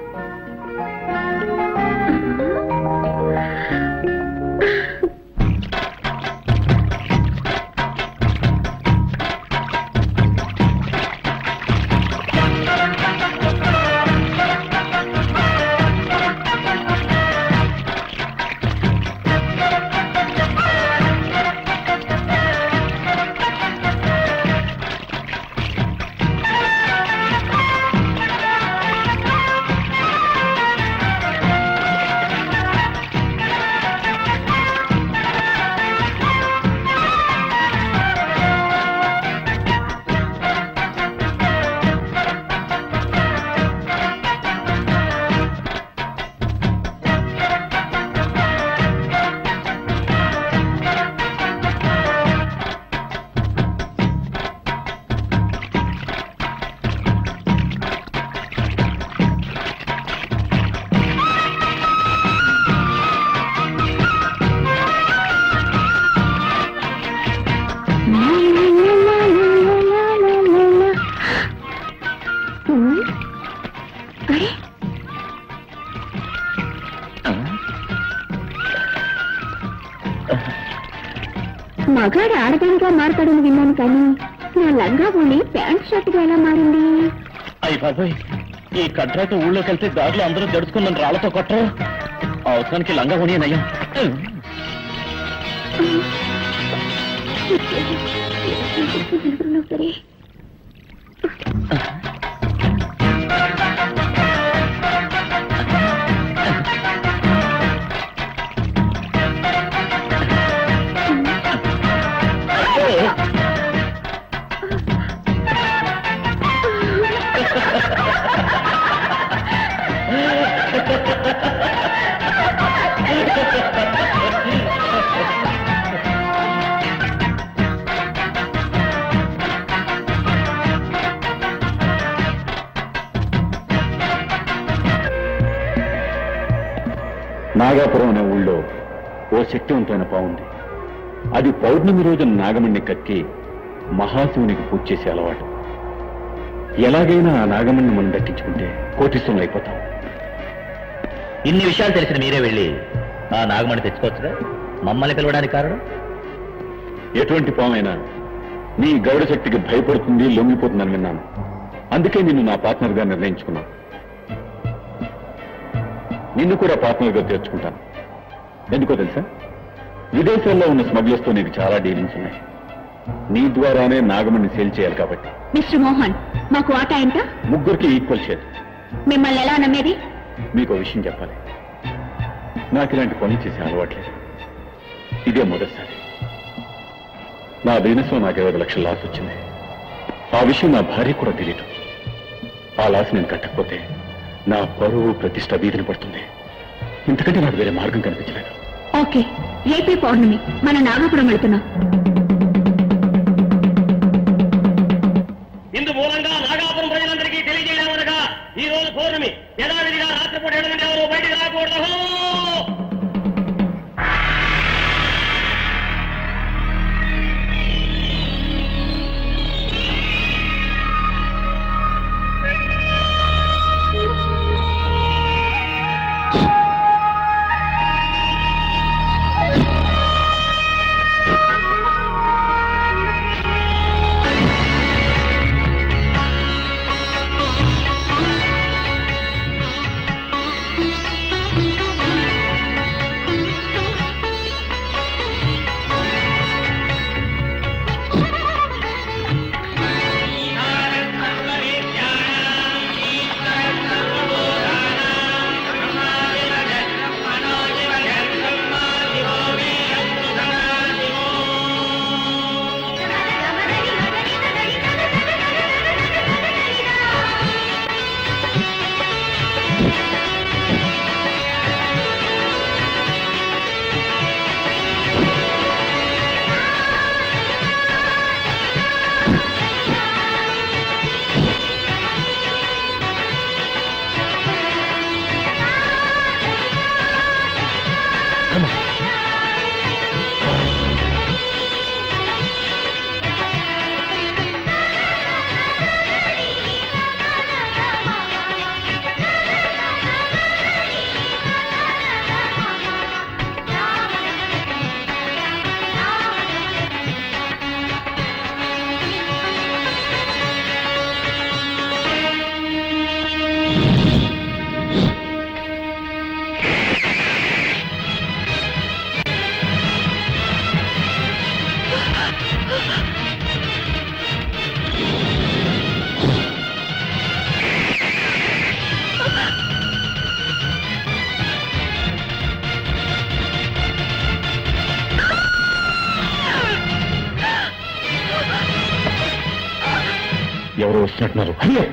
మగాడు ఆడదానిగా మారతాడని విన్నాను, కానీ నా లంగా ఓణి ప్యాంట్ షర్ట్గా ఎలా మారింది? అయ్యి బాబోయ్, ఈ కట్రాతో ఊళ్ళోకి వెళ్తే దారిలో అందరూ జడుచుకున్నాను రాళ్లతో కొట్టరు. అవసరానికి లంగా ఓణి నయ్యా. సరే, నాగాపురం అనే ఊళ్ళో ఓ శక్తివంతమైన పావుంది. అది పౌర్ణమి రోజున నాగమణ్ణి కక్కి మహాశివునికి పూజ చేసే అలవాటు. ఎలాగైనా ఆ నాగమణ్ణి మనం దక్కించుకుంటే కోటీశ్వరులు అయిపోతాం. ఇన్ని విషయాలు తెలిసిన మీరే వెళ్ళి ఆ నాగమణి తెచ్చుకోవచ్చుగా. మమ్మల్ని పిలవడానికి కారణం? ఎటువంటి పామైనా నీ గౌడ శక్తికి భయపడుతుంది, లొంగిపోతుందని విన్నాను. అందుకే నిన్ను నా పార్ట్నర్గా నిర్ణయించుకున్నాను. నిన్ను కూడా పార్ట్నర్గా చేర్చుకుంటాను. ఎందుకో తెలుసా? విదేశాల్లో ఉన్న స్మగ్లర్స్ తో నీకు చాలా డీలింగ్స్ ఉన్నాయి. నీ ద్వారానే నాగమణ్ణి సేల్ చేయాలి కాబట్టి. మిస్టర్ మోహన్, మాకు ఆట ఎంత? ముగ్గురికి ఈక్వల్ షేర్. మిమ్మల్ని ఎలా నమ్మేది? మీకు విషయం చెప్పాలి. నాకు ఇలాంటి పనులు చేసే అలవాట్లేదు. ఇదే మొదటిసారి. నా బిజినెస్ లో నాకు 20 లక్షల లాస్ వచ్చింది. ఆ విషయం నా భార్య కూడా తెలియదు. ఆ లాస్ నేను కట్టకపోతే నా పరువు ప్రతిష్ట వీధిని పడుతుంది. ఇంతకంటే నాకు వేరే మార్గం కనిపించలేదు. ఓకే, రేపే పౌర్ణమి, మన నాగపురం వెళుతున్నాం. ఇందు మూలంగా నాగాపురం ప్రజలందరికీ తెలియజేయలేమనగా ఈ రోజు పౌర్ణమి. యథావిధిగా రాత్రిపూట 7 నుండి ఎవరు బయటికి రాకూడదు. ఎవరు వచ్చినట్టున్నారు అయ్యో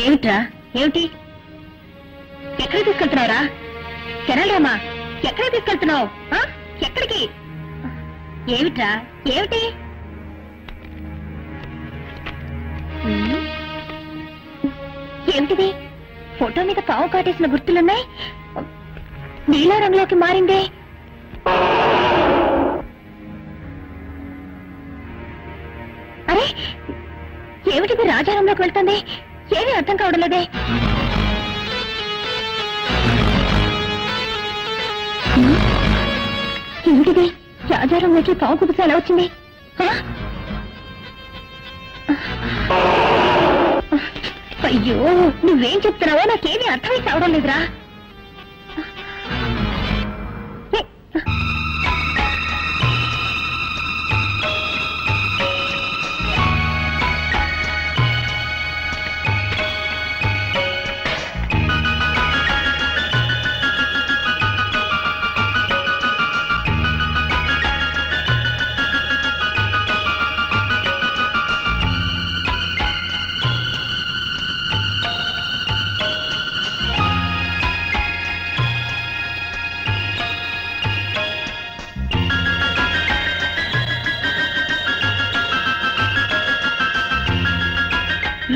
ఏమిట్రా ఏమిటి ఎక్కడికి తీసుకెళ్తున్నావురా కెనలేమా ఎక్కడికి తీసుకెళ్తున్నావు ఎక్కడికి ఏమిట్రా ఏమిటి ఏమిటిది ఫోటో మీద పావు కాటేసిన గుర్తులున్నాయి నీలా రంగులోకి మారిందే అరే ఏమిటిది రాజారంలోకి వెళ్తుంది ఏమీ అర్థం కావడం లేదే ఏమిటిది రాజారంలోకి పావు కుదుస ఎలా వచ్చింది అయ్యో నువ్వేం చెప్తున్నావో నాకేమీ అర్థమై కావడం లేదురా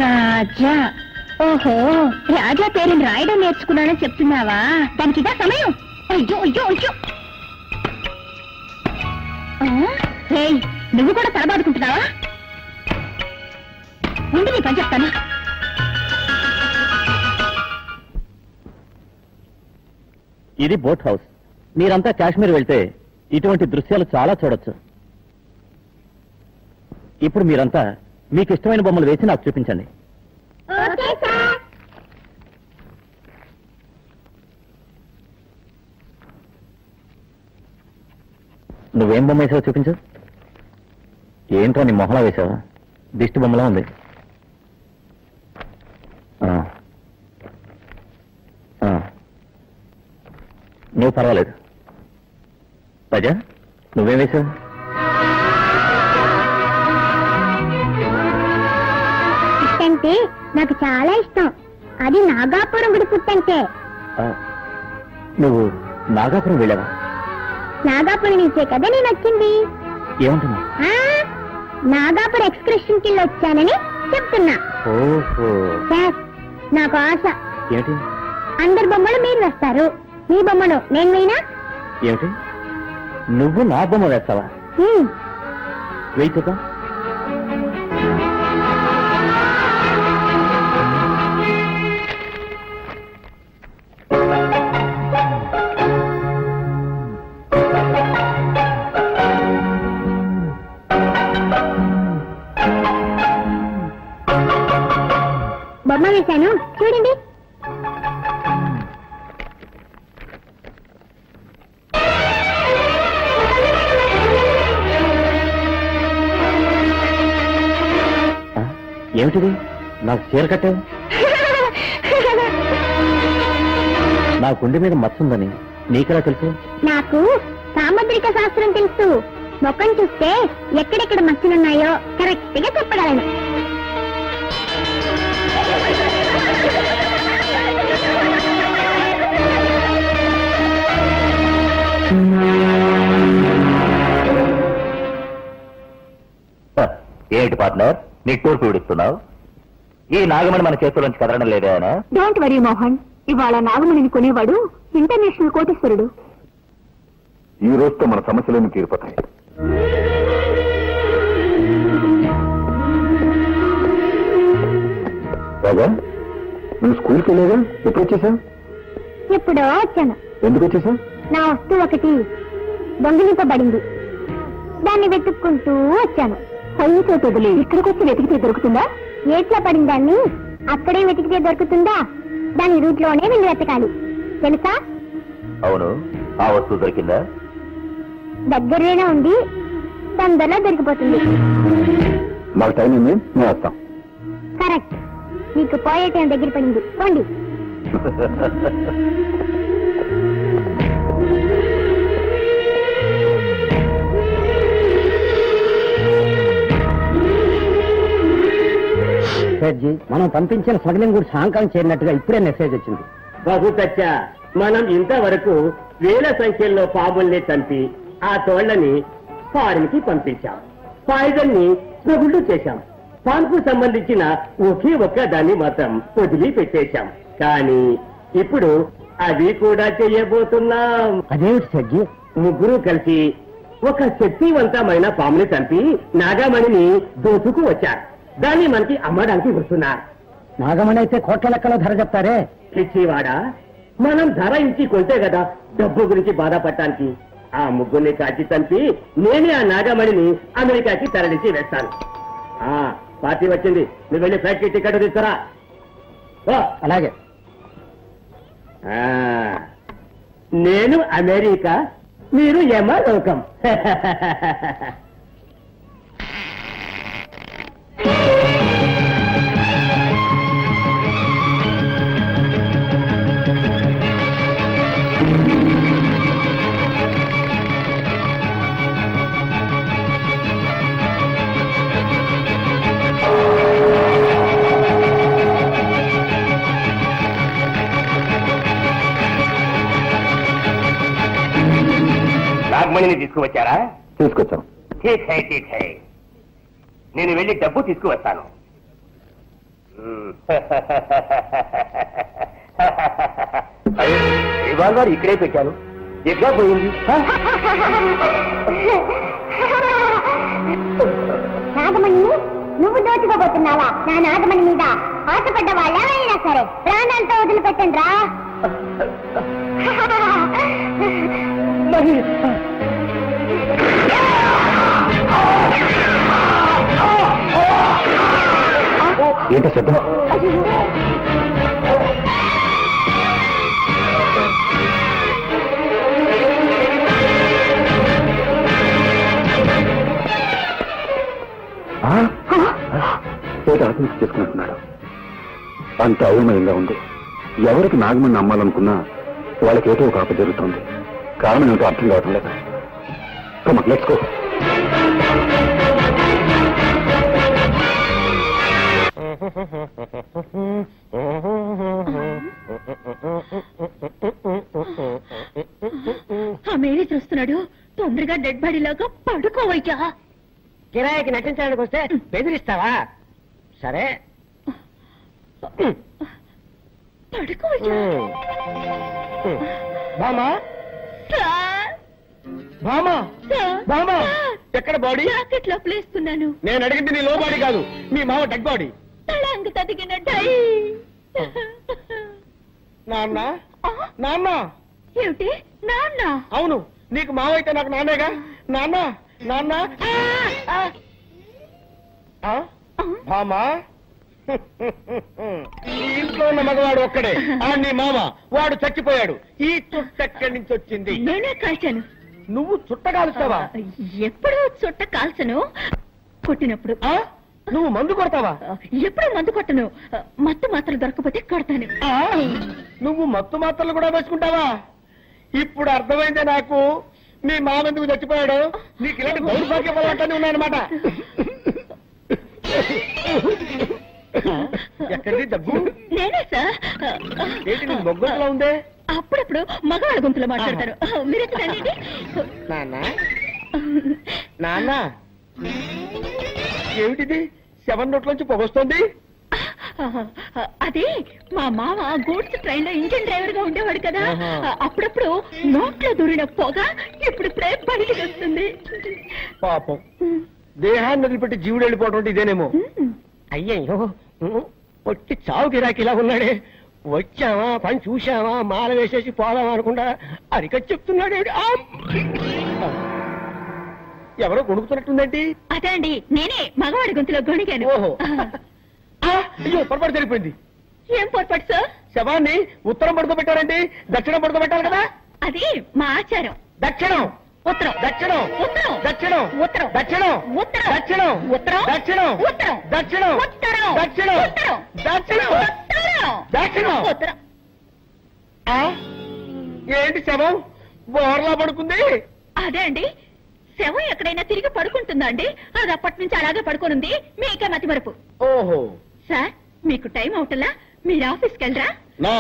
రాజా ఓహో రాజా పేరుని రాయడం నేర్చుకున్నానని చెప్తున్నావా దానికి ఇదా సమయం అయ్యో అయ్యో అయ్యో రేయ్ నువ్వు కూడా తలబాదుకుంటున్నావా ముందు నీ పని చెప్తాను ఇది బోట్ హౌస్ మీరంతా కాశ్మీర్ వెళ్తే ఇటువంటి దృశ్యాలు చాలా చూడొచ్చు ఇప్పుడు మీరంతా మీకు ఇష్టమైన బొమ్మలు వేసి నాకు చూపించండి నువ్వేం బొమ్మ వేసావో చూపించు ఏంటో నీ మొహలా వేసావా దిష్టి బొమ్మలా ఉంది నువ్వు పర్వాలేదు ప్రజా నువ్వేం వేసావు అంటే నాకు చాలా ఇష్టం. అది నాగాపురం గుడి పుట్టంటే. నువ్వు నాగాపురం వెళ్ళావా? నాగాపురం నుంచే కదా నేను వచ్చింది. ఏమంటున్నా? ఆ, నాగాపురం ఎక్స్కర్షన్ కి వచ్చానని చెప్తున్నా. ఓహో, సార్, నాకు ఆశ. ఏమిటి? అందరి బొమ్మలు మీరు వేస్తారు, మీ బొమ్మను నేను వేయనా? ఏమిటి, నువ్వు నా బొమ్మ వేస్తావా? వెయ్యి చూద్దాం. బొమ్మ వేశాను చూడండి. ఏమిటిది? నాకు చీర కట్టావు. నా గుండె మీద మత్తుందని నీకెలా తెలుసు? నాకు సాముద్రిక శాస్త్రం తెలుసు. మొక్కను చూస్తే ఎక్కడెక్కడ మచ్చలున్నాయో కరెక్ట్ గా చెప్పగలను. ఏమిటి పార్ట్నర్, నిట్టూరు పీడిస్తున్నావు? ఈ నాగమణి మన చేతుల్లోంచి కదలడం లేదే ఆయన? డోంట్ వరీ మోహన్, ఇవాళ నాగమణిని కొనేవాడు ఇంటర్నేషనల్ కోటీశ్వరుడు. ఈ రోజుతో మన సమస్యలన్నీ తీరిపోతాయి. రాజా, నువ్వు స్కూల్కి వెళ్ళేగా? ఎప్పుడు వచ్చేసావు? ఎప్పుడో వచ్చాను. ఎందుకు వచ్చేసావు? నా వస్తువు ఒకటి దొంగిలింపబడింది. దాన్ని వెతుక్కుంటూ వచ్చాను. పైతో వదిలి ఇక్కడికి వచ్చి వెతికితే దొరుకుతుందా? ఏట్లా పడిన దాన్ని అక్కడే వెతికితే దొరుకుతుందా? దాని రూట్ లోనే వెళ్ళి వెతకాలి, తెలుసా? అవును, ఆ వస్తువు దొరికిందా? దగ్గరలోనే ఉంది, తొందరలో దొరికిపోతుంది. మాకు టైం ఉంది, మేము వస్తాం. కరెక్ట్, మీకు పోయే టైం దగ్గర పడింది. పోండి. జీ, మనం పంపించిన స్మగ్లింగ్ గురించి హాంకాంగ్ చేరినట్టుగా ఇప్పుడే మెసేజ్ వచ్చింది. బహుతచ్చ, మనం ఇంతవరకు వేల సంఖ్యలో పాముల్ని చంపి ఆ తోళ్లని ఫారిన్ కి పంపించాం. పాయిజన్ ని స్మగుళ్ళు చేశాం. పాన్కు సంబంధించిన ఒకే ఒక్క దాన్ని మాత్రం వదిలి పెట్టేశాం. కానీ ఇప్పుడు అది కూడా చేయబోతున్నాం. అదేమిటి సజ్జి? ముగ్గురు కలిసి ఒక శక్తివంతమైన పాముని చంపి నాగమణిని దోచుకు వచ్చారు. దాన్ని మనకి అమ్మడానికి వస్తున్నారు. నాగమణి అయితే కోట్ల లెక్కలో ధర చెప్తారే. పిచ్చివాడా, మనం ధర ఇచ్చి కొంటే కదా డబ్బు గురించి బాధపడటానికి. ఆ ముగ్గురిని కాచి చంపి నేనే ఆ నాగమణిని అమెరికాకి తరలించి వేస్తాను. పార్టీ వచ్చింది, నువ్వు వెళ్ళి ఫ్లైట్ కి టికెట్ తీసుకురా. అలాగే. నేను అమెరికా, మీరు యమలోకం. నాగమణిని తీసుకువచ్చారా? తీసుకొచ్చాం. ఠీక్ హై, ఠీక్ హై. నేను వెళ్ళి డబ్బు తీసుకువస్తాను. రివాల్వర్ ఇక్కడే పెట్టాను, ఎట్లా పోయింది? నాగమణి, నువ్వు దోచుకోబోతున్నావా? నా నాగమణి మీద ఆశపడ్డ వాళ్ళ అయినా సరే ప్రాణాలతో వదిలిపెట్టండి రా. ఏంటో శబ్దం? ఏదో ఆత్మహత్య చేసుకున్నట్టున్నాడు. అంత అయోమయంగా ఉంది. ఎవరికి నాగమణి అమ్మాలనుకున్నా వాళ్ళకి ఏదో ఒక ఆపద జరుగుతుంది. కారణం ఏమిటో అర్థం కావటం లేదు. Let's go. ఆ మేరీ చూస్తున్నాడు, తొందరగా డెడ్ బాడీ లాగా పడుకోవయ్యా. కిరాయికి నటించడానికి వస్తే బెదిరిస్తావా? సరే పడుకోవయ్యా. బామా బామా బామా, ఎక్కడ బాడీ? జాకెట్ లో ప్లేస్తున్నాను. నేను అడిగింది నీ లో బాడీ కాదు, మీ మామ డెడ్ బాడీ. తళంగు తదిగిన డై. నాన్న నాన్న. ఏమిటి నాన్న? అవును, నీకు మావ అయితే నాకు నాన్నేగా. నాన్న నాన్న. మామా, ఈ ఇంట్లో ఉన్న మగవాడు ఒక్కడే, నీ మామ. వాడు చచ్చిపోయాడు. ఈ చుట్ట ఎక్కడి నుంచి వచ్చింది? నేనే కాల్చాను. నువ్వు చుట్ట కాలుస్తావా? ఎప్పుడు చుట్ట కాల్చను, కొట్టినప్పుడు. నువ్వు మందు కొడతావా? ఎప్పుడు మందు కొట్టను, మత్తు మాత్రలు దొరకపోతే కొడతాను. నువ్వు మత్తు మాత్రలు కూడా వేసుకుంటావా? ఇప్పుడు అర్థమైందే నాకు మీ మామ ఎందుకు చచ్చిపోయాడు. నీకు ఇలాంటి దౌర్భాగ్య అలవాట్లన్నీ ఉన్నాయన్నమాట. ఎక్కడిది దగ్గు? నేనే సార్. ఏంటి నీ మొగ్గులో ఉందే? అప్పుడప్పుడు మగవాళ్ళ గొంతులో మాట్లాడతారు. మీరెందుకండి? నాన్న నాన్న, ఏమిటిది? 7 నోట్లోంచి పొగొస్తోంది. అది మా మామ గూడ్స్ ట్రైన్ లో ఇంజిన్ డ్రైవర్ గా ఉండేవాడు కదా. అప్పుడప్పుడు నోట్లో దూరిన పొగ ఇప్పుడు బయటికి వస్తుంది. పాపం, దేహాన్ని వదిలిపెట్టి జీవుడు వెళ్ళిపోవడం అంటే ఇదేనేమో. అయ్యయ్యో, పొట్టి చావు గిరాకి ఇలా ఉన్నాడే. వచ్చావా, పని చూశావా, మాల వేసేసి పోదామా అనుకుంటా అరికట్ చెప్తున్నాడు. ఎవరో గొడుగుతున్నట్టుందేంటి? అదే అండి, నేనే మగవాడి గొంతులో గొణిగాను. ఓహో, అయ్యో పొరపాటు జరిగిపోయింది. ఏం పొరపాటు సార్? శవాన్ని ఉత్తరం పడుకోబెట్టారండి, దక్షిణం పడుకోబెట్టాలి కదా. అది మా ఆచారం. దక్షిణం ఉత్తరం దక్షిణం ఉత్తరం దక్షిణం ఉత్తరం దక్షిణం ఉత్తరం దక్షిణం ఉత్తరం దక్షిణం ఉత్తరం దక్షిణం ఉత్తరం దక్షిణం ఉత్తరం దక్షిణం ఉత్తరం దక్షిణం. ఉత్తరం. ఏంటి శవం బోర్లా పడుకుంది? అదే అండి, శవం ఎక్కడైనా తిరిగి పడుకుంటుందా అండి? అది అప్పటి నుంచి అలాగే పడుకోనుంది. మీకే మతి మరుపు. ఓహో, సార్ మీకు టైం అవుతుందా? మీరు ఆఫీస్కి వెళ్ళరా? నా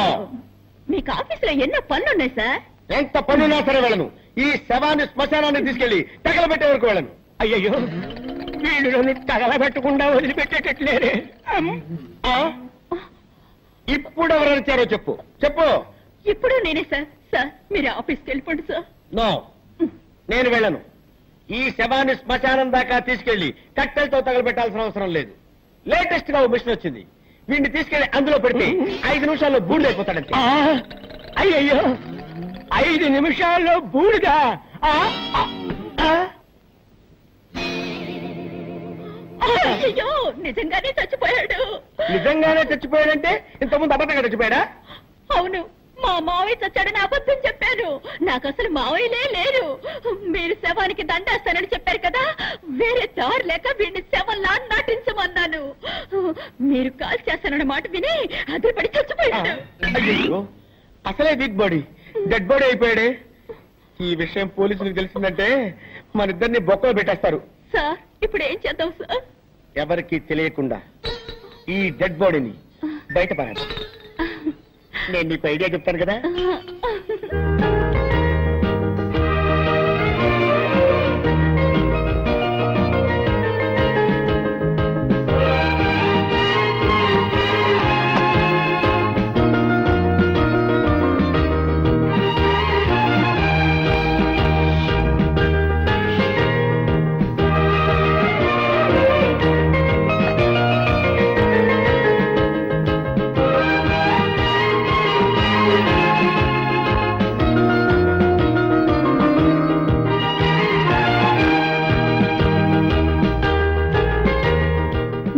మీకు ఆఫీస్ లో ఎన్నో పనులున్నాయి సార్. ఎంత పనున్నా సరే వెళ్ళను. ఈ శవాన్ని శ్మశానాన్ని తీసుకెళ్లి తగలబెట్టే వరకు వెళ్ళను. అయ్యయ్యో, నేను నన్ను తగలబెట్టకుండా వదిలిపెట్టేటట్లేరే. ఇప్పుడు ఎవరొచ్చారో చెప్పు చెప్పు. ఇప్పుడు నేనే సార్. సార్ మీరు ఆఫీస్కి వెళ్ళిపోండి సార్. నో, నేను వెళ్ళను. ఈ శవాన్ని శ్మశానం దాకా తీసుకెళ్లి కట్టెలతో తగలబెట్టాల్సిన అవసరం లేదు. లేటెస్ట్ గా ఓ మిషన్ వచ్చింది. వీడిని తీసుకెళ్లి అందులో పెడితే 5 నిమిషాల్లో బూడిదైపోతాడంతే. అయ్యయ్యో, 5 నిమిషాల్లో బూడిదా? అయ్యో, నిజంగానే చచ్చిపోయాడు. నిజంగానే చచ్చిపోయాడంటే ఇంతకుముందు అబద్ధంగా చచ్చిపోయాడా? అవును, మా మావయ్య చచ్చాడని అబద్ధం చెప్పాను. నాకు అసలు మావయ్యలే లేరు. మీరు శవానికి దండేస్తానని చెప్పారు కదా, వేరే దారి లేక వీడిని శవంలా నటించమన్నాను. మీరు కాల్ చేస్తానన్న మాట విని అదిపడి చచ్చిపోయాడు. అయ్యో, అసలే వీక్ బాడీ, డెడ్ బాడీ అయిపోయాడే. ఈ విషయం పోలీసులకు తెలిసిందంటే మన ఇద్దరిని బొక్కలు పెట్టేస్తారు. సార్ ఇప్పుడు ఏం చేద్దాం సార్? ఎవరికి తెలియకుండా ఈ డెడ్ బాడీని బయటపడాలి. నేను నీకు ఐడియా చెప్తాను కదా.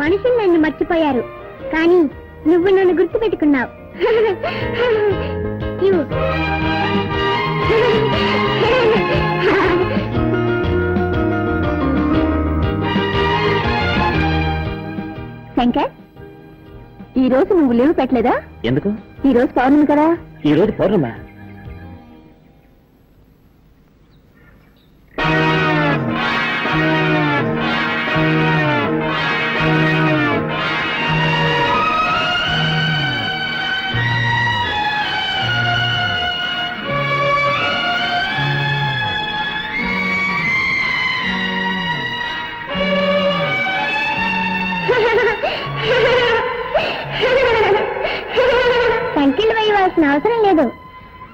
మనుషులు నన్ను మర్చిపోయారు, కానీ నువ్వు నన్ను గుర్తు పెట్టుకున్నావు. శంకర్, ఈ రోజు నువ్వు లీవ్ పెట్టలేదా? ఎందుకు? ఈ రోజు పౌర్ణమి కదా. ఈ రోజు పౌర్ణమా? వేయాల్సిన అవసరం లేదు.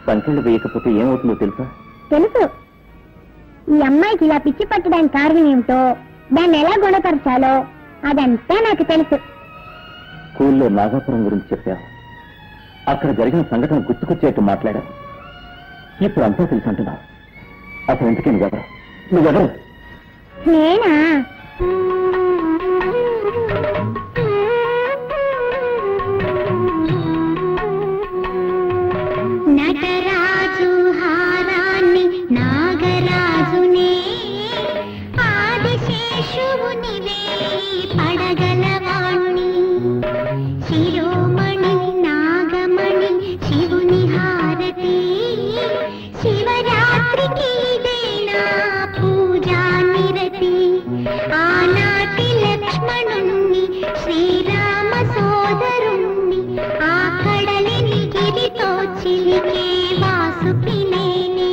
సంఖ్యలు వేయకపోతే ఏమవుతుందో తెలుసా? తెలుసు. ఈ అమ్మాయికి ఇలా పిచ్చి పట్టడానికి కారణం ఏమిటో, దాన్ని ఎలా గుణపరచాలో అదంతా నాకు తెలుసు. స్కూల్లో నాగాపురం గురించి చెప్పావు. అక్కడ జరిగిన సంఘటన గుర్తుకొచ్చేట్టు మాట్లాడావు. ఇప్పుడు అంతా తెలుసు అంటున్నావు. అసలు ఇంతకీ నువ్వెవరు? నేనా? నటరాజు హారాన్ని నాగరాజునే ఆదిశేషువునివే పడగలవాణ్ణి శిరోమణి నాగమణి శివుని హారతి శివరాత్రికి ఇదేనా పూజా నిరతి ఆనాటి లక్ష్మణుణ్ణి శ్రీరామ సోదరుణ్ణి ఆ కడలిని గిరితో చిలికే వాసుకినేని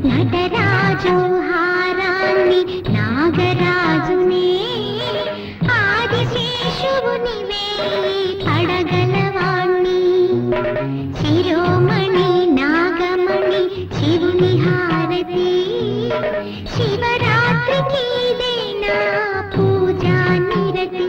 నటరాజు హారాన్ని నాగరాజునే ఆదిశేషువునివే పడగలవాణ్ణి శిరోమణి నాగమణి శివుని హారతి శివరాత్రికి ఇదేనా పూజా నిరతి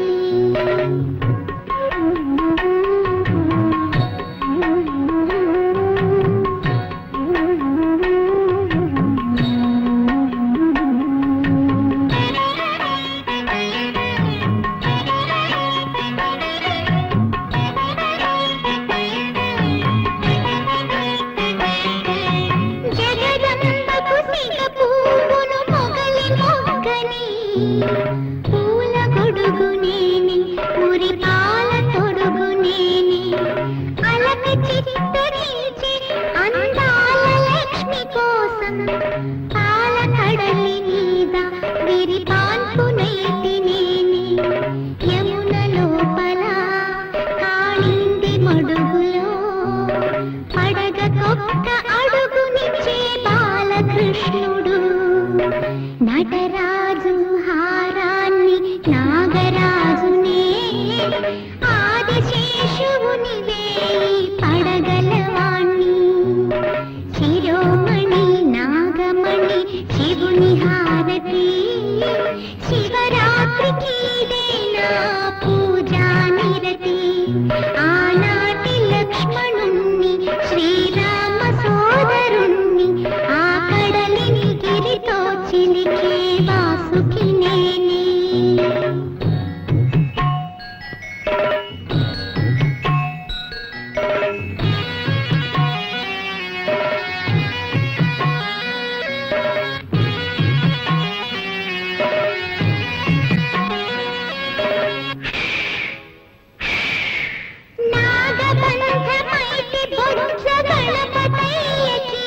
జగదంబకు సిగ పువ్వును మొగలి మొగ్గని పూల గొడుగునేని మురిపాల తొడుగునేని అలక చిత్తరించి అందాల లక్ష్మి కోసం పాల కడలి మీద విరిపాన్పు నైతినేని యమున లోపల కాళింది మడుగులో పడగకొక్క అడుగునిచ్చే బాలకృష్ణుడు నటరాజు హారాన్ని నాగరాజునే ఆదిశేషువునివే పడగలవాణ్ణి శిరోమణి నాగమణి శివుని హారతి శివరాత్రికి ఇదేనా పూజా నిరతి ఆనాటి లక్ష్మణుణ్ణి శ్రీరామ సోదరుణ్ణి ఆ కడలిని గిరితో చిలికే వాసుకినేని నాగబంధమైతి బొజ్జ గణపతయ్యకి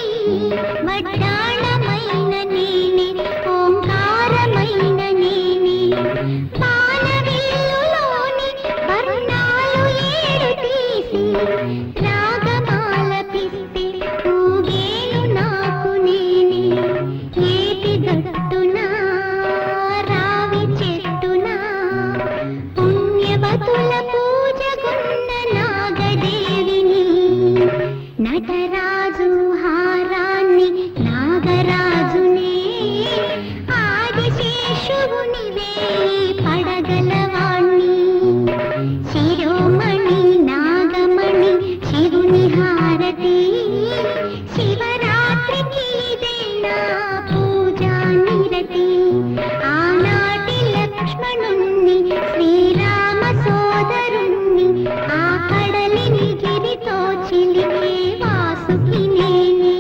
వడ్డాణమైన నేని ఓంకారమైన నేని పాలవిల్లులోని వర్ణాలు ఏడు తీసి రాగమాలపిస్తే ఊగేను నాకు నేని ఏటి గట్టున రావి చెట్టున పుణ్యవతుల పూజగున్న నాగదేవిని నటరాజు హారాన్ని నాగరాజునే ఆదిశేషువునివే పడగలవాణ్ణి శిరోమణి నాగమణి శివుని హారతి శివరాత్రికి ఇదేనా పూజా నిరతి ఆనాటి లక్ష్మణుణ్ణి శ్రీరామ సోదరుణ్ణి ఆ కడలిని గిరితో చిలికే వాసుకినేని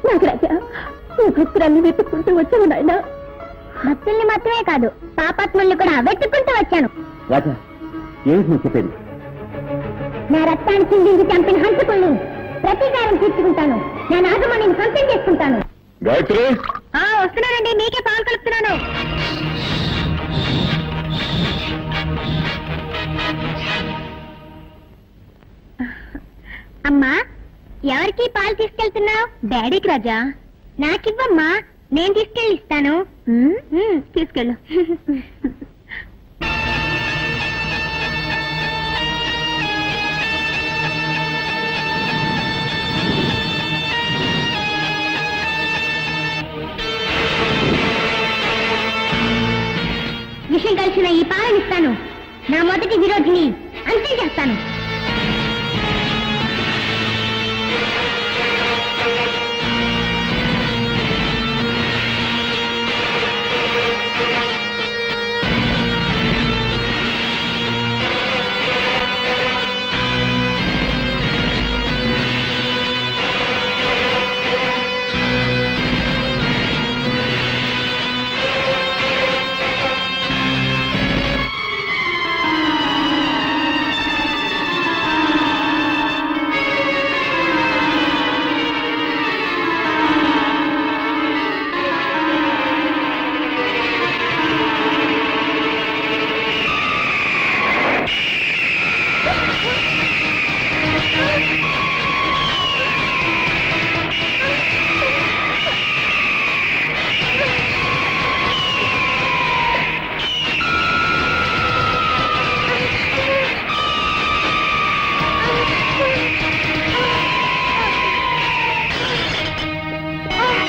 నాగరాజా, నీ భక్తురాన్ని వెతుక్కుంటూ వచ్చావు నాయన. భక్తుల్ని మాత్రమే కాదు, పాపాత్ముల్ని కూడా వెతుక్కుంటూ వచ్చాను. రాజా, ఏమిటి నువ్వు చెప్పేది? నా రక్తాన్ని చిందించి చంపిన హంతకుల్ని ప్రతీకారం తీర్చుకుంటాను. నా నాగమణిని సొంతం చేసుకుంటాను. గాయత్రి, వస్తున్నానండి, మీకే పాలు కలుపుతున్నాను. అమ్మా ఎవరికి పాలు తీసుకెళ్తున్నావు? డాడీకి రాజా. నాకివ్వమ్మా, నేను తీసుకెళ్ళి ఇస్తాను. తీసుకెళ్ళు. విషయం కలిసిన ఈ పాలనిస్తాను. నా మొదటి విరోధిని అంతే చేస్తాను.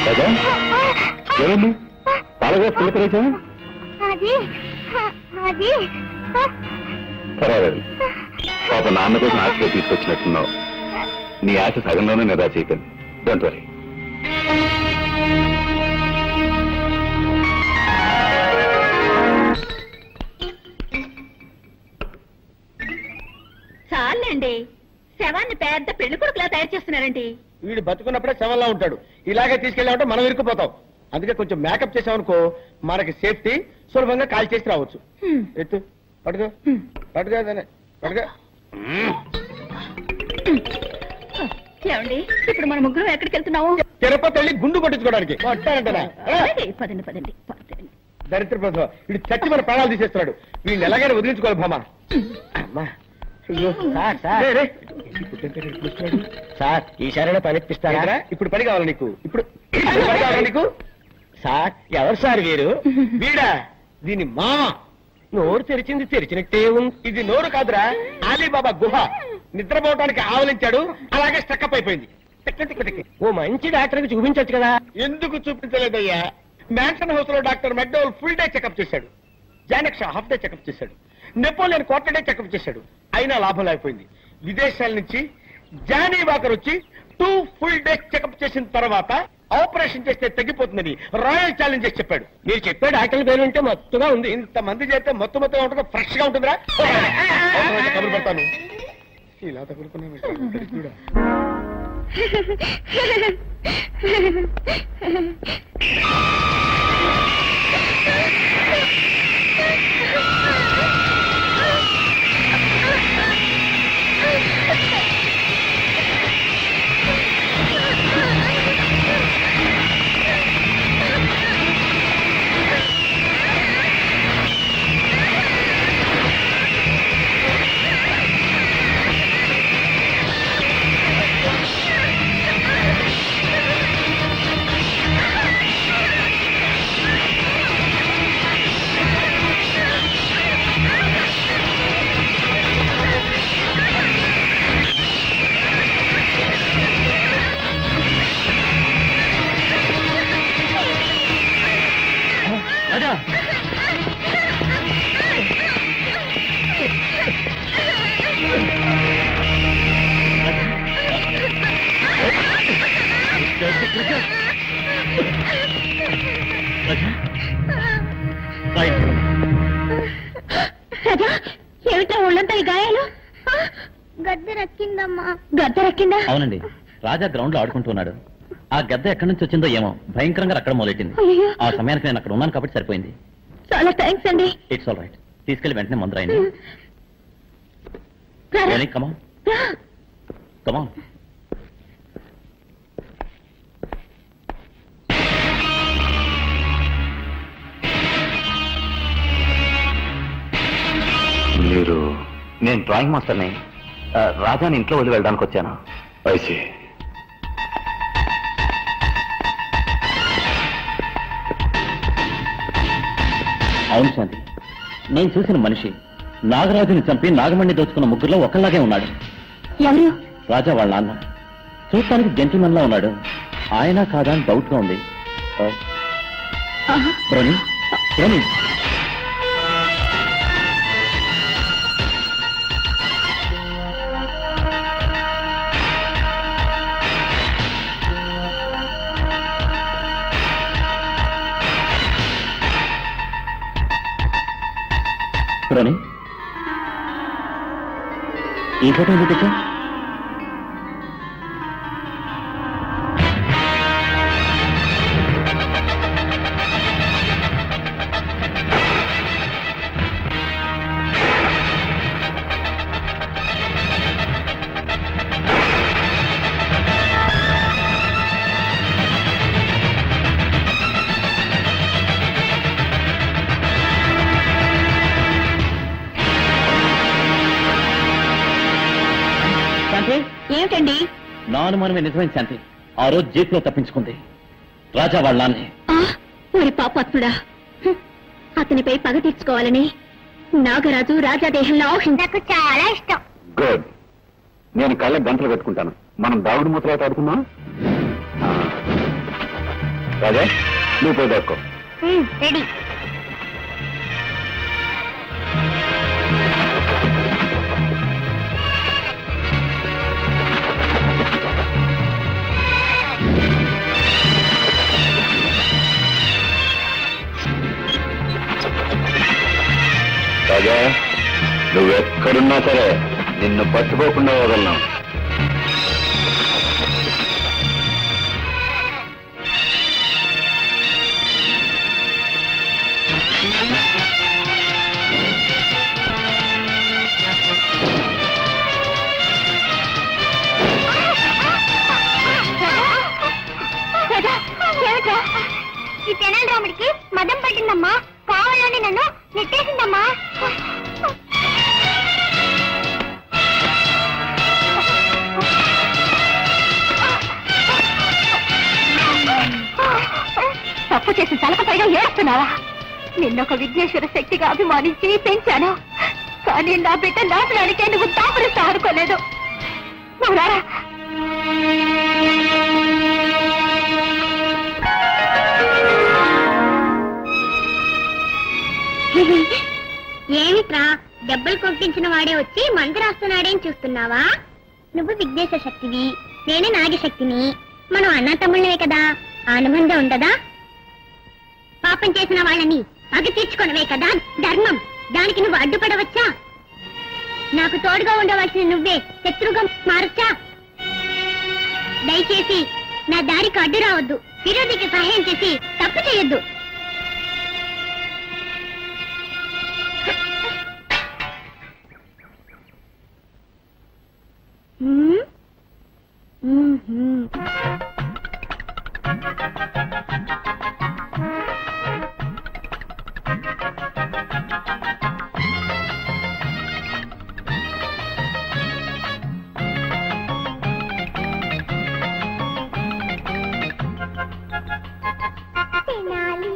రాజా ఏమైంది? పాలగా పిల్లకలేచా? అది అది పర్వాలేదు. పాప నాన్న కోసం ఆశగా తీసుకొచ్చినట్టున్నావు. నీ ఆశ సగంలోనే నిరాశ అయిపోయింది. Don't worry. చాలండి, శవాన్ని పెద్ద పెళ్లి కొడుకులా తయారు చేస్తున్నారండి. వీడు బతుకున్నప్పుడే శవంలా ఉంటాడు. ఇలాగే తీసుకెళ్ళామంటే మనం ఇరుక్కుపోతాం. అందుకే కొంచెం మేకప్ చేసామనుకో మనకి సేఫ్టీ, సులభంగా కాల్ చేసి రావచ్చు. ఎత్తు, పడుకో పడుకో పడుకో. ఏమండి, ఇప్పుడు మన ముగ్గురు ఎక్కడికి వెళ్తున్నాము? తిరుపతి వెళ్ళి గుండు కొట్టించుకోవడానికి. కొట్టానంటనా? పదండి పదండి పదండి. దరిద్ర ప్రసవ వీడు చచ్చి మన ప్రాణాలు తీసేస్తున్నాడు. వీడిని ఎలాగైనా వదిలించుకోవాలి భామా. అమ్మా సార్, ఈసారైనా పని ఇప్పిస్తారా? ఇప్పుడు పని కావాలి నీకు. ఇప్పుడు పని కావాలా నీకు? సార్, ఎవరు సార్ వీరు? వీడా? దీని మామ. నోరు తెరిచింది తెరిచినట్టే ఉంది. ఇది నోరు కాదురా, అలీబాబా గుహ. నిద్రపోవటానికి ఆవలించాడు, అలాగే స్టక్అప్ అయిపోయింది. ఓ మంచి డాక్టర్కి చూపించచ్చు కదా. ఎందుకు చూపించలేదయ్యా? మ్యాన్షన్ హౌస్ లో doctor McDowell full day checkup చేశాడు. జానక్ష హాఫ్ డే చెకప్ చేశాడు. నెపోలియన్ క్వార్టర్ డే చెకప్ చేశాడు. అయినా లాభం లేకపోయింది. విదేశాల నుంచి జానీ వాకర్ వచ్చి 2 ఫుల్ డేస్ చెకప్ చేసిన తర్వాత ఆపరేషన్ చేస్తే తగ్గిపోతుందని రాయల్ ఛాలెంజ్ చేసి చెప్పాడు. మీరు చెప్పే డాక్టర్ పేరు ఉంటే మత్తుగా ఉంది. ఇంతమంది చేస్తే మొత్తం ఉంటుందో ఫ్రెష్ గా ఉంటుందిరా. కబురు పెడతాను. ఇలా తగులుకున్నా కూడా. రాజా, ఏమిటో ఒళ్ళంతా ఈ గాయాలు? గద్దె రక్కిందమ్మా. గద్దె రక్కిందా? అవునండి, రాజా గ్రౌండ్ లో ఆడుకుంటున్నాడు. ఆ గద్ద ఎక్కడి నుంచి వచ్చిందో ఏమో భయంకరంగా అక్కడ మొదలెట్టింది. అయ్యో. ఆ సమయానికి నేను అక్కడ ఉన్నాను కాబట్టి సరిపోయింది. చాలా థ్యాంక్స్ అండి. It's all right. తీసుకెళ్లి వెంటనే మందు రాయండి. రారా. కమాన్ రా. కమాన్. మీరు నేను డ్రాయింగ్ మాస్టర్ని. రాజాని ఇంట్లో వదిలి వెళ్ళడానికి వచ్చాను. ఐసి అవును శాంతి, నేను చూసిన మనిషి నాగరాజుని చంపి నాగమణి దోచుకున్న ముగ్గురులో ఒకళ్ళలాగే ఉన్నాడు. ఎవరు? రాజా వాళ్ళ నాన్న. చూడటానికి జెంటిల్మెన్ లా ఉన్నాడు. ఆయన కాదా అని డౌట్ గా ఉంది. రోని, రోని, రోని, ఈ ఫోటో ఎందుకు తెచ్చా? ఏమిటండి? నా అనుమానమే నిజమైన శాంతి. ఆ రోజు జీప్ లో తప్పించుకుంది రాజా వాళ్ళ నాన్నే. మరి పాపాత్ముడా, అతనిపై పగ తీర్చుకోవాలని నాగరాజు రాజాదేహంలో నాకు చాలా ఇష్టం. గుడ్. నేను కళ్ళకి గంటలు కట్టుకుంటాను. మనం దాగుడు మూతలాట ఆడుకుందాం. రాజా, నువ్వు పోయి దాక్కో. రెడీ. రాజా, నువ్వెక్కడున్నా సరే నిన్ను పట్టుకోకుండా వదలను. ఈ తెనాలి రాముడికి మదం పట్టిందమ్మా. కావాలని నన్ను నెట్టేసిందమ్మా. తప్పు చేసి తలపైగా ఏడుస్తున్నావా? నిన్నొక విఘ్నేశ్వర శక్తిగా అభిమానించి పెంచాను. కానీ నా బిడ్డ నాశనానికే నువ్వు దాపరిస్తా అనుకోలేదు. నువ్వు రారా. ఏమిట్రా, దెబ్బలు కొట్టించిన వాడే వచ్చి మందు రాస్తున్నాడేం చూస్తున్నావా? నువ్వు విఘ్నేశ్వర శక్తివి, నేనే నాగశక్తిని. మనం అన్న తమ్ముళ్ళవే కదా, అనుబంధం ఉండదా? పాపం చేసిన వాళ్ళని పగ తీర్చుకున్నవే కదా ధర్మం. దానికి నువ్వు అడ్డుపడవచ్చా? నాకు తోడుగా ఉండవలసిన నువ్వే శత్రుగా మారచ్చా? దయచేసి నా దారికి అడ్డు రావద్దు. విరోధికి సహాయం చేసి తప్పు చేయొద్దు. తెనాలి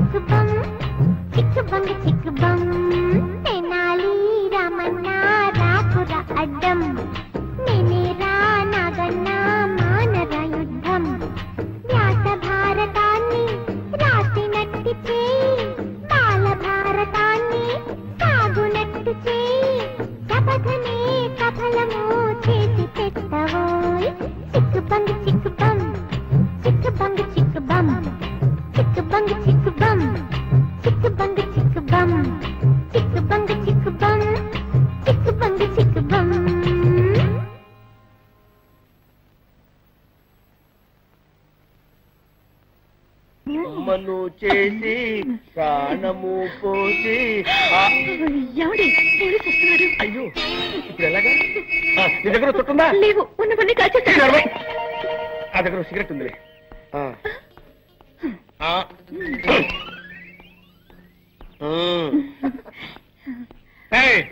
చిక్కుబం చిక్కుబంగ చిక్కుబం తెనాలి రామన్న రాకుర అడ్డం నేనేరా నాగన్న మానర యుద్ధం వ్యాస భారతాన్ని రాసినట్టు చేయి బాల భారతాన్ని సాగునట్టు చేయి శపథనే సఫలము చేసి పెట్టవోయ్ చిక్కుబంగ చిక్కుబం చిక్కుబంగ చిక్కుబం చిక్కుబంగ చిక్కుబం చిక్కుబంగ చిక్కుబం చిక్కుబంగ చిక్కుబం చిక్కుబంగ చిక్కుబం అమ్మను చేసి ప్రాణము పోసి ఎవడి పోలీసు వస్తున్నాడు. అయ్యో ఇప్పుడు ఎలాగా నీ దగ్గర చుట్టుందా లేవు ఉన్నవన్నీ కాల్చేస్తాడు. ఆ దగ్గర సిగరెట్ ఉంది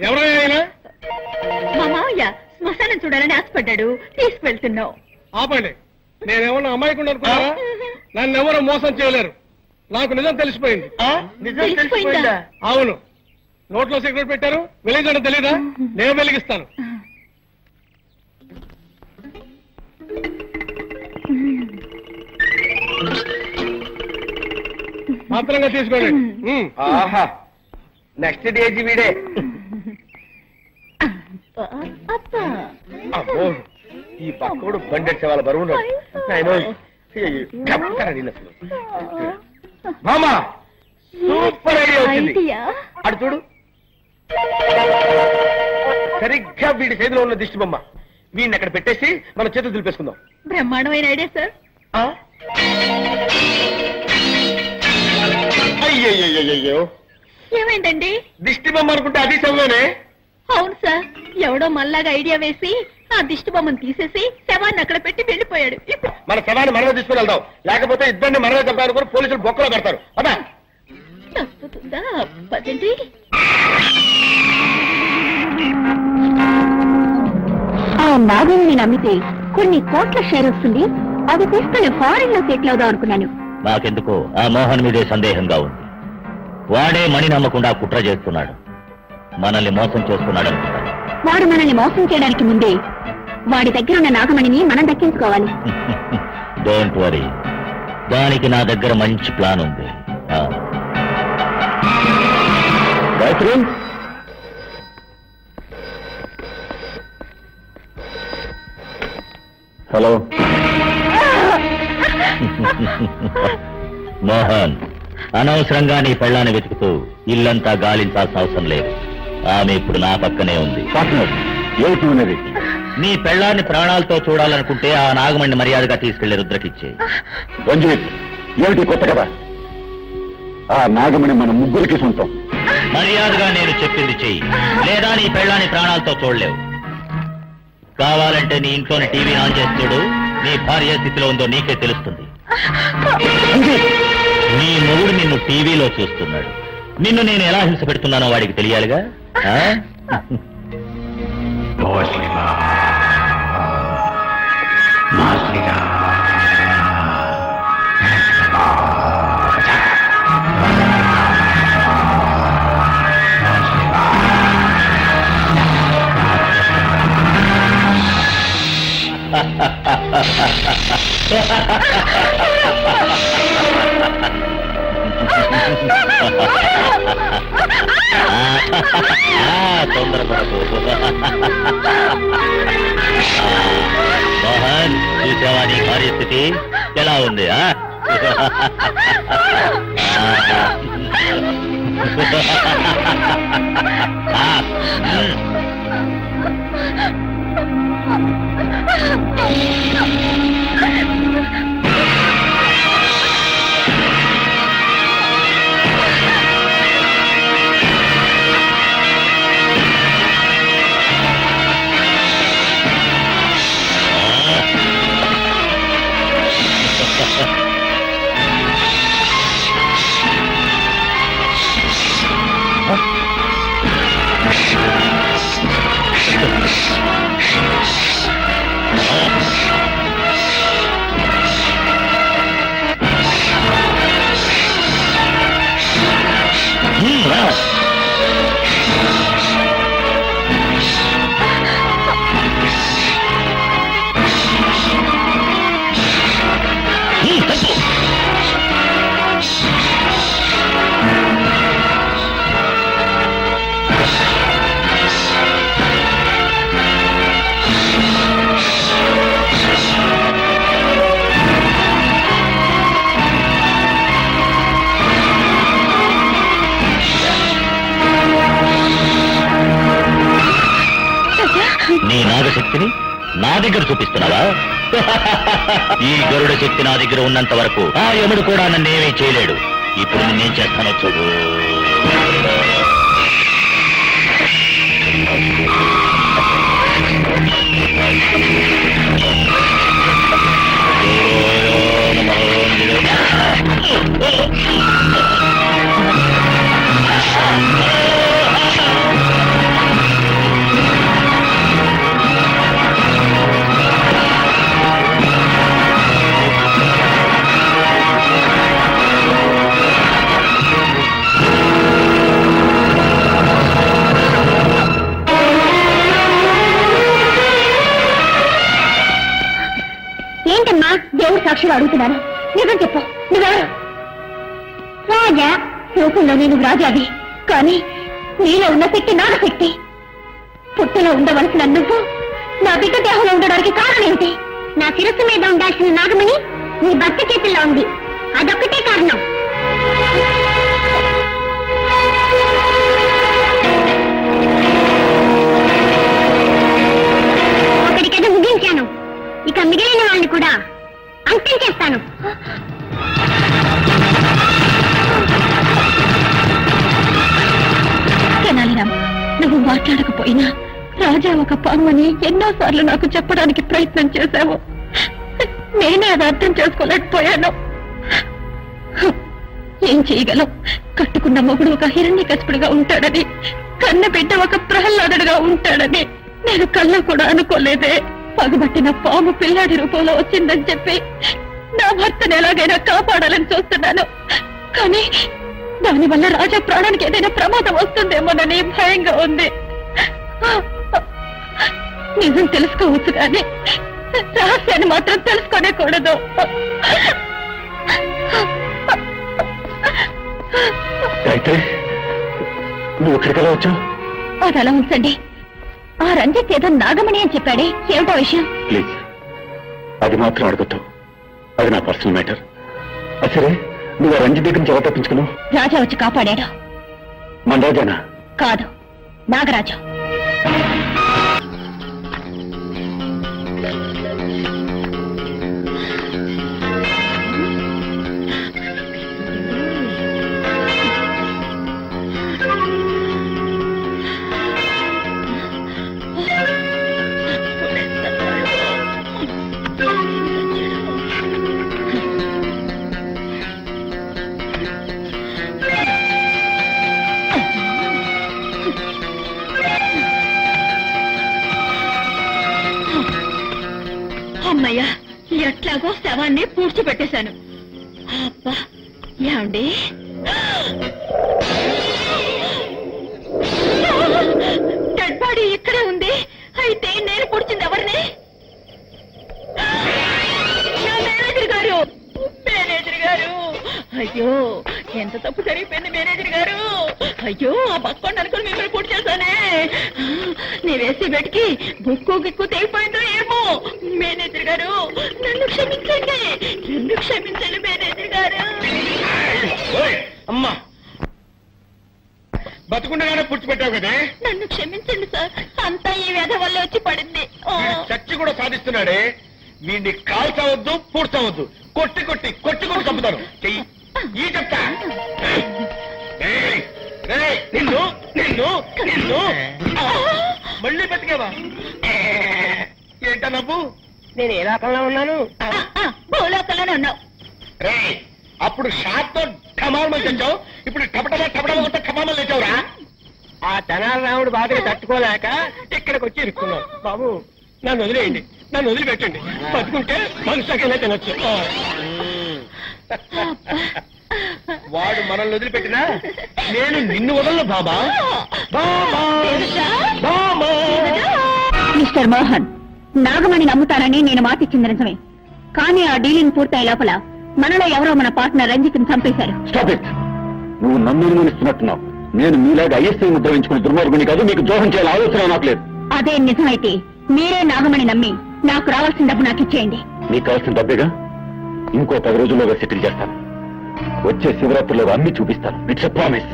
ఎవరైనా మా మావయ్య శ్మశానం చూడాలని ఆశపడ్డాడు, తీసుకువెళ్తున్నావు. ఆపండి, నేనేమన్నా అమ్మాయికుండా అనుకున్నారా? నన్ను ఎవరు మోసం చేయలేరు. నాకు నిజం తెలిసిపోయింది. తెలిసిపోయిందా? అవును, నోట్లో సిగరెట్ పెట్టారు, వెలిగించడం తెలీదా? నేను వెలిగిస్తాను. మాత్రంగా తీసుకోండి. ఆహా, నెక్స్ట్ డేజీ వీడే. అబ్బో, ఈ పక్కోడు బండెట్ వాళ్ళ బరువు మామా, సూపర్ ఐడియా వచ్చింది. అటు చూడు, సరిగ్గా వీడి చేతిలో ఉన్న దిష్టి బొమ్మ. వీడిని అక్కడ పెట్టేసి మన చేతులు దులిపేసుకుందాం. బ్రహ్మాండమైన ఐడియా సార్. అయ్యయ్యో, ఏమైందండి? దిష్టి బొమ్మ అనుకుంటే అది సమయనే. అవును సార్, ఎవడో మళ్ళాగా ఐడియా వేసి ఆ దిష్టి బొమ్మను తీసేసి శవాన్ని అక్కడ పెట్టి వెళ్ళిపోయాడు. మన శవాన్ని మనమే తీసుకుని వెళ్దాం, లేకపోతే ఇద్దరిని మనమే చంపాలనుకుని పోలీసులు బొక్కలో పెడతారు. అదా తప్పుతుందా? పదండి. ఆ నాగుని నమ్మితే కొన్ని కోట్ల షేర్ వస్తుంది. అది తీసుకుని ఫారిన్ లో సెటిల్ అవుదాం అనుకున్నాను. నాకెందుకో ఆ మోహన్ మీదే సందేహంగా ఉంది. వాడే మణి నమ్మకుండా కుట్ర చేస్తున్నాడు, మనల్ని మోసం చేస్తున్నాడు అనుకుంటాను. వాడు మనల్ని మోసం చేయడానికి ముందే వాడి దగ్గర ఉన్న నాగమణిని మనం దక్కించుకోవాలి. డోంట్ వరీ, దానికి నా దగ్గర మంచి ప్లాన్ ఉంది. హలో మోహన్, అనవసరంగా నీ పెళ్ళాన్ని వెతుకుతూ ఇల్లంతా గాలించాల్సిన అవసరం లేదు. ఆమె ఇప్పుడు నా పక్కనే ఉంది. ఏమిటి ఉన్నది? నీ పెళ్ళాన్ని ప్రాణాలతో చూడాలనుకుంటే ఆ నాగమణ్ణి మర్యాదగా తీసుకెళ్లి రుద్రకిచ్చే. రంజిత్, ఏమిటి కొత్త కదా? ఆ నాగమణి మన ముగ్గురికి సొంతం. మర్యాదగా నేను చెప్పింది చెయ్యి, లేదా నీ పెళ్ళాన్ని ప్రాణాలతో చూడలేవు. కావాలంటే నీ ఇంట్లోని టీవీ ఆన్ చేసి చూడు, నీ భార్య స్థితిలో ఉందో నీకే తెలుస్తుంది. నీ మొగుడు నిన్ను టీవీలో చూస్తున్నాడు. నిన్ను నేను ఎలా హింస పెడుతున్నానో వాడికి తెలియాలిగా. తొందరపడకు మోహన్, చూసావా నీ పరిస్థితి ఎలా ఉంది? నీ నాగశక్తిని నా దగ్గర చూపిస్తున్నావా? ఈ గరుడ శక్తి నా దగ్గర ఉన్నంత వరకు ఆ యముడు కూడా నన్నేమీ చేయలేడు. ఇప్పుడు నేనేం చేస్తానో చూడు. ఏంటమ్మా దేవుడు సాక్షిగా అడుగుతున్నాను, నిజం చెప్పు, నువ్వెవరు? రాజా. రూపంలో నేను రాజావి, కానీ నీలో ఉన్న శక్తి నాగశక్తి. పుట్టలో ఉండవలసిన నువ్వు నా బిడ్డ దేహంలో ఉండడానికి కారణం ఏమిటి? నా శిరస్సు మీద ఉండాల్సిన నాగమణి నీ భర్త చేతుల్లో ఉంది, అదొక్కటే కారణం. ఒకటికేదో ముగించాను, ఇక మిగిలిన వాళ్ళని కూడా అంతం చేస్తాను. తెనాలిరామ్, నువ్వు మాట్లాడకపోయినా రాజా ఒక పాము అని ఎన్నోసార్లు నాకు చెప్పడానికి ప్రయత్నం చేశావు. నేనే అది అర్థం చేసుకోలేకపోయాను. ఏం చేయగలం? కట్టుకున్న మొగుడు ఒక హిరణ్యకశిపుడుగా ఉంటాడని, కన్న బిడ్డ ఒక ప్రహ్లాదుడుగా ఉంటాడని నేను కళ్ళ కూడా అనుకోలేదే. పగబట్టిన పాము పిల్లాడి రూపంలో వచ్చిందని చెప్పి నా భర్తను ఎలాగైనా కాపాడాలని చూస్తున్నాను, కానీ దానివల్ల రాజా ప్రాణానికి ఏదైనా ప్రమాదం వస్తుందేమోనని భయంగా ఉంది. నిజం తెలుసుకోవచ్చు కానీ రహస్యాన్ని మాత్రం తెలుసుకోనేకూడదు. అయితే నువ్వు ఇక్కడికి వచ్చావు? అది అలా ఉంచండి. ఆ రంజిత్ ఏదో నాగమణి అని చెప్పాడే, ఏమిటో విషయం? ప్లీజ్ అది మాత్రం అడగద్దు, అది నా పర్సనల్ మ్యాటర్. సరే, నువ్వు రంజిత్ దగ్గర నుంచి ఎవరు తప్పించుకున్నావు? రాజా వచ్చి కాపాడాడు. మన రాజానా? కాదు, నాగరాజు. అమ్మయ్యా, ఎట్లాగో శవాన్ని పూడ్చిపెట్టేశాను. అబ్బా, ఏమండి డెడ్ బాడీ ఇక్కడే ఉంది. అయితే నేను పూడ్చింది ఎవరిని? నా మేనేజర్ గారు. మేనేజర్ గారు, అయ్యో ఎంత తప్పు జరిగిపోయింది మేనేజర్ గారు. అయ్యో, ఆ పక్కోండి అనుకుని మిమ్మల్ని పూర్తి చేశానే. నీ వేసి బెట్కి బుక్కు గిక్కు తెగిపోయిందో ఏమో. మేనేజర్ గారు, నన్ను క్షమించండి, నన్ను క్షమించండి మేనేజర్ గారు. అమ్మా, బతుకుండగానే పుచ్చిపెట్టావు కదే. నన్ను క్షమించండి సార్, అంతా ఈ వ్యధ వల్ల వచ్చి పడింది. చచ్చి కూడా సాధిస్తున్నాడే. వీడిని కాల్చవద్దు, పూడ్చవద్దు, కొట్టి కొట్టి కొట్టి కొట్టి చంపుతారు. చెయ్యి ఈ చెప్తా. నిన్ను నిన్ను నిన్ను మళ్ళీ బతికేవా? ఏంట నవ్వు? నేను ఏ రకంలో ఉన్నాను? భూలోకంలోనే ఉన్నావు. రే, అప్పుడు షాప్ తో ఠమామని తెచ్చావు, ఇప్పుడు టపటమా టపటమా కొట్ట ఠమామని తెచ్చావురా. ఆ తెనాలి రాముడు బాధని తట్టుకోలేక ఇక్కడికి వచ్చి ఇరుక్కున్నావు. బాబు, నన్ను వదిలేయండి, నన్ను వదిలిపెట్టండి. బతుకుంటే మనుషులకైనా తినొచ్చు. వాడు మనల్ని వదిలిపెట్టినా నేను నిన్ను వదలను బాబా. మిస్టర్ మోహన్, నాగమణి నమ్ముతానని నేను మాటిచ్చింది నిజమే, కానీ ఆ డీలింగ్ పూర్తయ్యే లోపల మనలో ఎవరో మన పార్ట్నర్ రంజిత్ని చంపేశారు. Stop it. నువ్వు నన్ను అనుమానిస్తున్నట్టున్నావు. నేను మీలాగా ఐఎస్ఐ ముద్ర వేయించుకుని దుర్మార్గుని కాదు. మీకు ద్రోహం చేయాలని ఆలోచన నాకు లేదు. అదే నిజమైతే మీరే నాగమణి నమ్మి నాకు రావాల్సిన డబ్బు నాకు ఇచ్చేయండి. నీకు కావాల్సిన డబ్బేగా, ఇంకో 10 రోజుల్లోగా సెటిల్ చేస్తాను. వచ్చే శివరాత్రిలో అన్ని చూపిస్తాను. It's a promise.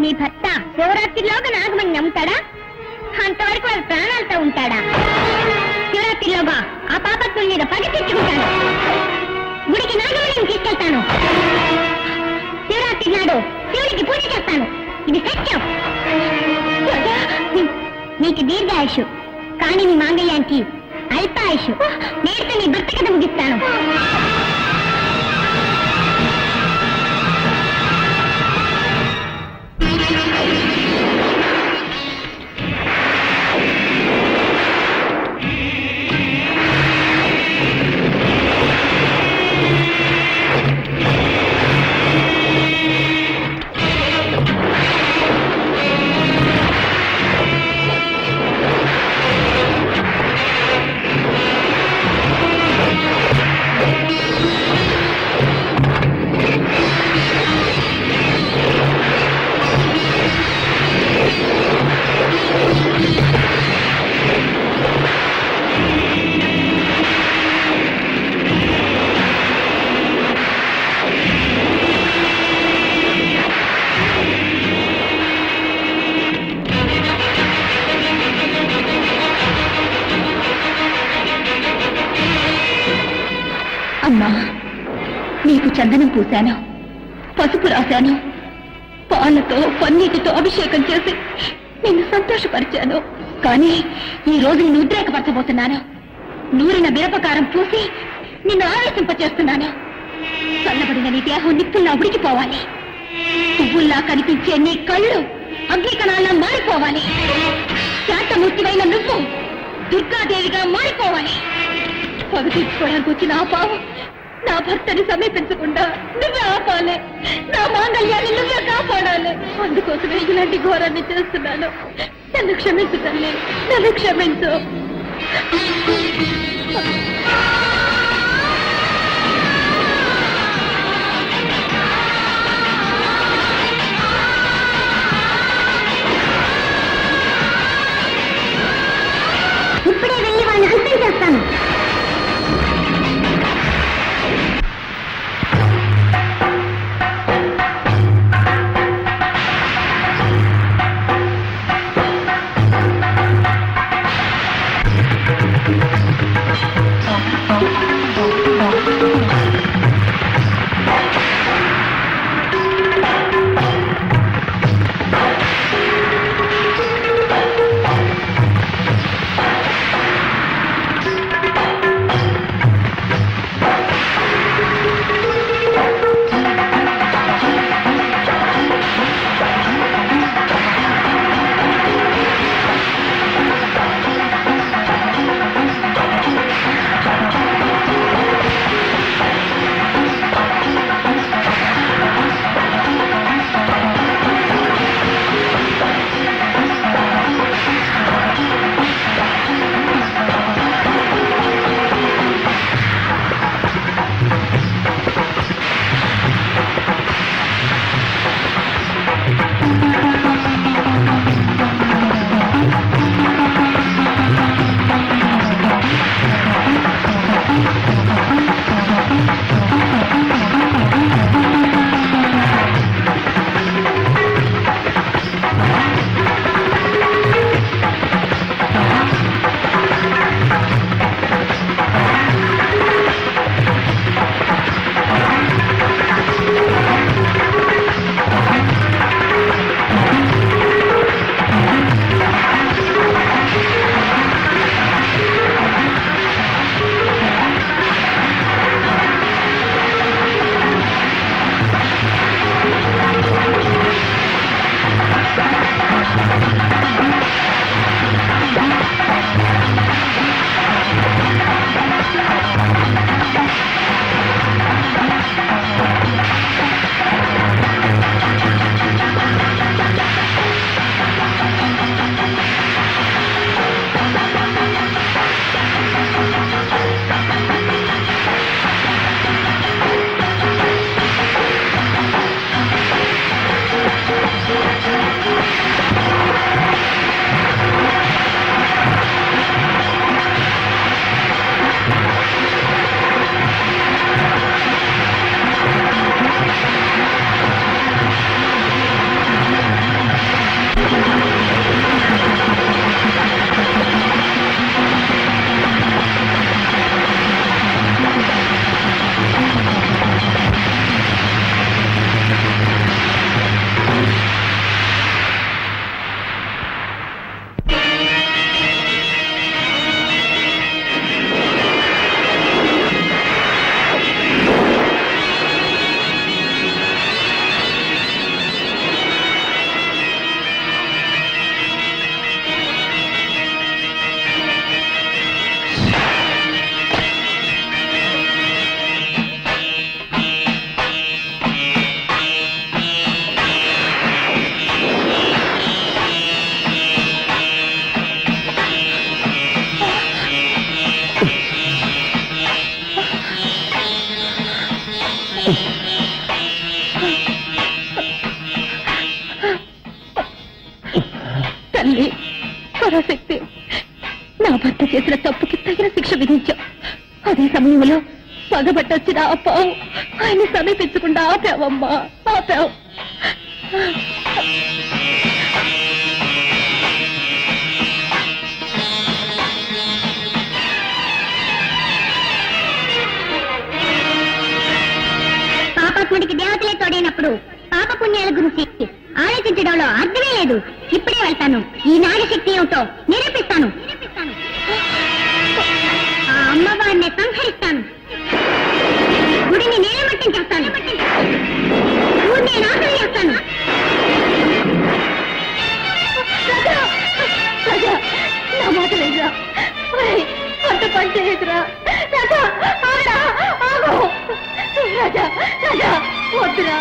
నీ భర్త శివరాత్రిలోగా నాగమని నమ్ముతాడా? అంతవరకు వారి ప్రాణాలతో ఉంటాడా? శివరాత్రిలోగా ఆ పాపత్తుల మీద పగ తెచ్చుకుంటాను. గుడికి నాగమణిని తీసుకెళ్తాను. శివరాత్రి నాడు శివుడికి పూజ చేస్తాను. ఇది సత్యం. నీకు దీర్ఘాయుషు, కానీ నీ మాంగళ్యానికి అల్పాయుషు. నేటితో నీ భర్త కథ ముగిస్తాను. అమ్మా, నీకు చందనం పూశాను, పసుపు రాశాను, పాలతో పన్నీటితో అభిషేకం చేసి నిన్ను సంతోషపరిచాను. కానీ ఈ రోజు నిన్ను ఉద్రేకపరచబోతున్నాను. నూరిన మిరపకారం పూసి నిన్ను ఆవేశింపచేస్తున్నాను. చల్లబడిన నీ దేహం నిప్పుల్లా ఉడికిపోవాలి. పువ్వుల్లా కనిపించే నీ కళ్ళు అగ్నికణాల్లా మారిపోవాలి. శాంతమూర్తివైన నువ్వు దుర్గాదేవిగా మారిపోవాలి. పగ తీర్చుకోవడానికి వచ్చిన ఆ పావు నా భర్తని సమీపించకుండా నువ్వే ఆపాలి. నా మాంగళ్యాన్ని నువ్వే కాపాడాలి. అందుకోసమే ఇలాంటి ఘోరాన్ని చేస్తున్నాను. నన్ను క్షమించు తల్లి, నన్ను క్షమించు. ఇప్పుడే వెళ్ళి వాళ్ళని అంతం చేస్తాను. నా భర్త చేసిన తప్పుకి తగిన శిక్ష విధించావు. అదే సమయంలో పగబట్టొచ్చిన ఆ పావు ఆయన్ని సమీపించకుండా ఆపావమ్మా, ఆపావు. పాపాత్ముడికి దేవతలే తోడైనప్పుడు పాప పుణ్యాల గురించి ఆలోచించడంలో అర్థమే లేదు. ఇప్పుడే వెళ్తాను, ఈ నాగశక్తి ఏమిటో నిరూపిస్తాను. ఆ అమ్మవారిని సంహరిస్తాను, గుడిని నేలమట్టం చేస్తాను, ఊరిని నాశనం చేస్తాను. నా మాట లేదురా, అంత పని చేయదురా రాజా. రాజా రాజా వద్దురా.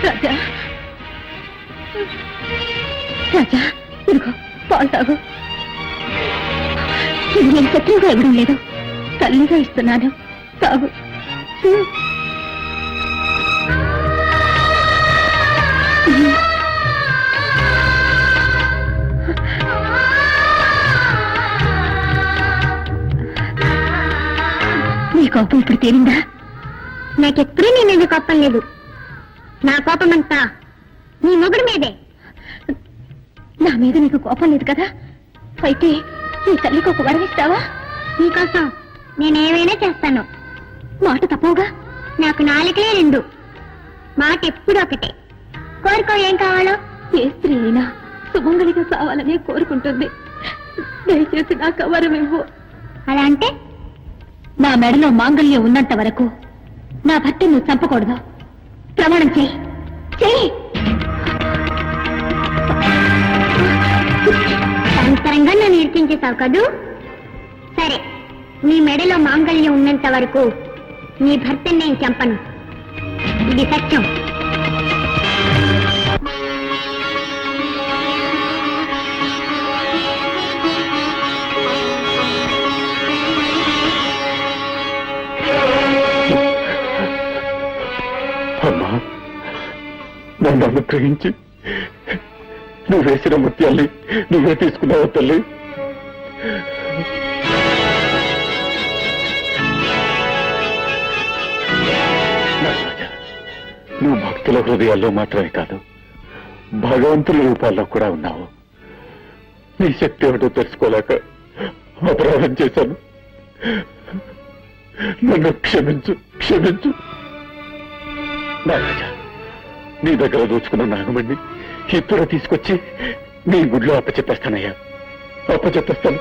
రాజా రాజా ఇదిగో పాలు తాగు. ఇది నేను శత్రువుగా ఇవ్వడం లేదు, తల్లిగా ఇస్తున్నాను, తాగు. నీ కోపం ఇప్పుడు తేలిందా? నాకెప్పుడూ నీ మీద కోపం లేదు. నా కోపం అంతా నీ మొగుడి మీదే. నా మీద నీకు కోపం లేదు కదా, అయితే నీ తల్లికి ఒక వరం ఇస్తావా? నీకోసం నేనేమైనా చేస్తాను. మాట తప్పవుగా. నాకు నాలుకలే రెండు, మాట ఎప్పుడు ఒకటే. కోరుకో, ఏం కావాలో. ఏ స్త్రీ అయినా సుమంగళిగా కావాలనే కోరుకుంటుంది. దయచేసి నాకు వరం ఇవ్వు. అలా అంటే నా మెడలో మాంగళ్యం ఉన్నంత వరకు నా భర్త నువ్వు చంపకూడదు. ప్రమాణం చెయ్యి, చెయ్యి. అంతరంగా నన్ను ఇరికించేశావు కదూ. సరే, నీ మెడలో మాంగళ్యం ఉన్నంత వరకు నీ భర్తని నేను చంపను. ఇది సత్యం. అమ్మా, నన్ను అనుగ్రహించి నువ్వు వేసిన ముత్యాల్ని నువ్వే తీసుకున్నావు తల్లి. నువ్వు భక్తుల హృదయాల్లో మాత్రమే కాదు, భగవంతుని రూపాల్లో కూడా ఉన్నావు. నీ శక్తి ఏమిటో తెలుసుకోలేక అపరాధం చేశాను. నన్ను క్షమించు, క్షమించు. నాగరాజా, నీ దగ్గర దోచుకున్న నాగమణ్ణి ఇప్పుడు తీసుకొచ్చి నీ గుడిలో అప్పచెప్పేస్తానయ్యా, అప్పచెప్పేస్తాను.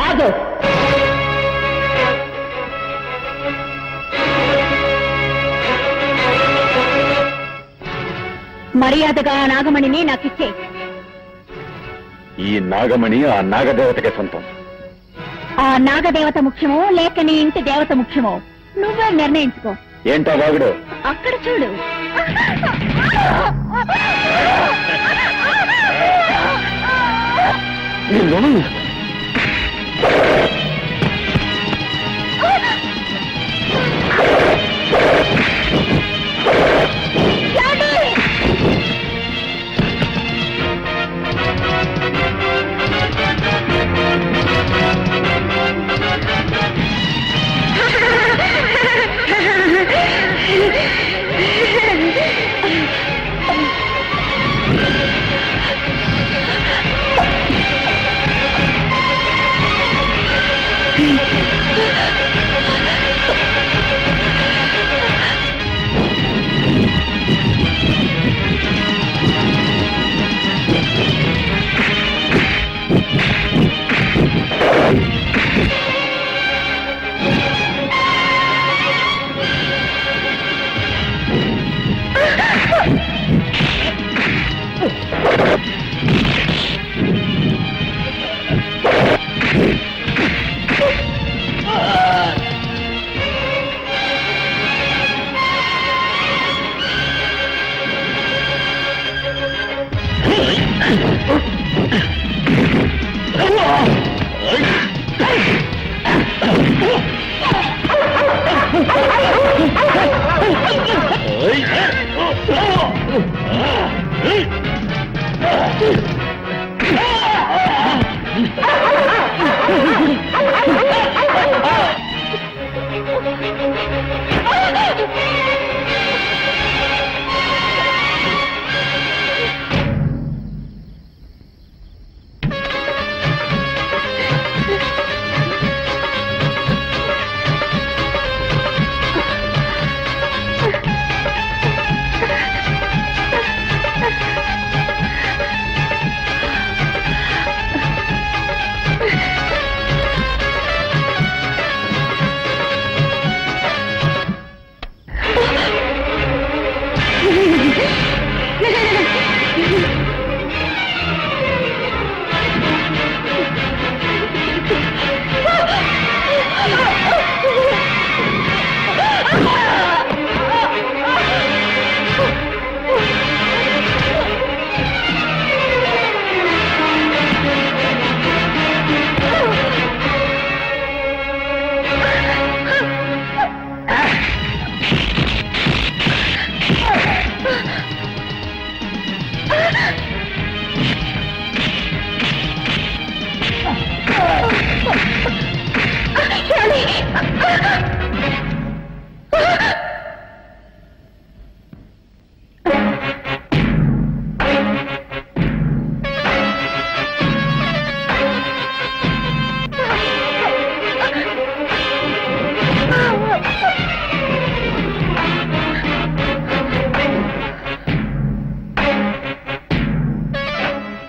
ఆగు. మర్యాదగా ఆ నాగమణిని నాకిచ్చే. ఈ నాగమణి ఆ నాగదేవతకే సొంతం. ఆ నాగదేవత ముఖ్యమో లేక నీ ఇంటి దేవత ముఖ్యమో నువ్వే నిర్ణయించుకో. ఏంటా వాగుడు? అక్కడ చూడు. నిన్ను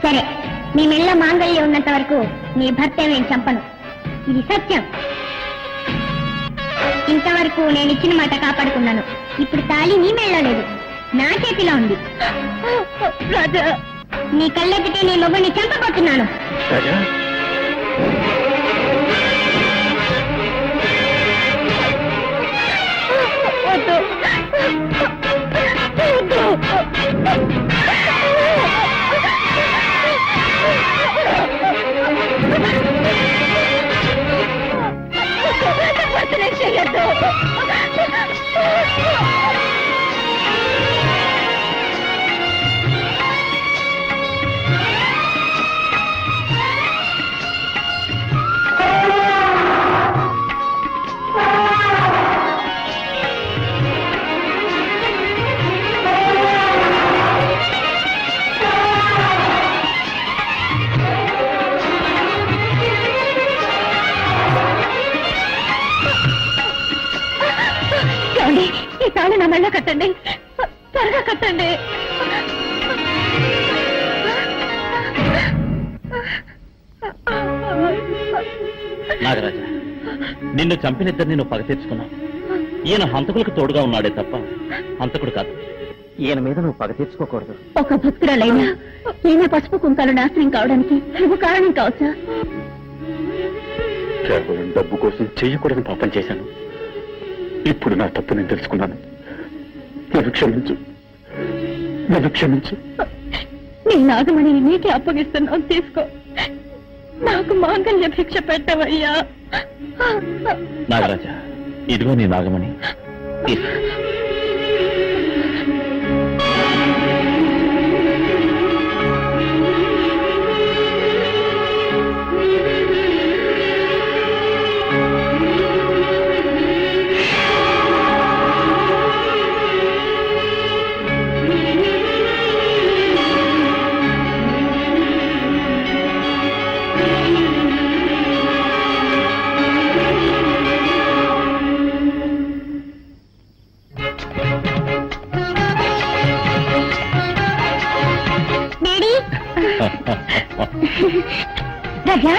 సరే, నీ మెళ్ళ మాంగళ్యం ఉన్నంత వరకు నీ భర్త నేను చంపను. ఇది సత్యం. ఇంతవరకు నేను ఇచ్చిన మాట కాపాడుకున్నాను. ఇప్పుడు తాళి నీ మెళ్ళ లేదు, నా చేతిలో ఉంది. నీ కళ్ళెత్తితే నీ మొగుడిని చంపబోతున్నాను. మెళ్ళ కట్టండి, త్వరగా కట్టండి. నాగరాజా, నిన్ను చంపినిద్దరిని నువ్వు పగ తీర్చుకున్నావు. ఈయన హంతకులకు తోడుగా ఉన్నాడే తప్ప హంతకుడు కాదు. ఈయన మీద నువ్వు పగ తీర్చుకోకూడదు. ఒక భక్తురాలైనా ఈయన పసుపు కుంకాలు నాశనం కావడానికి నువ్వు కారణం కావచ్చా? కేవలం డబ్బు కోసం చేయకూడని పాపం చేశాను. ఇప్పుడు నా తప్పు నేను తెలుసుకున్నాను. నన్ను క్షమించు, నన్ను క్షమించు. నీ నాగమణిని నీకే అప్పగిస్తున్నావు, తీసుకో. నాకు మాంగళ్య భిక్ష పెట్టవయ్యా. నాగరాజా, ఇదిగో నీ నాగమణి. తీసుకో. డాడీ రాజా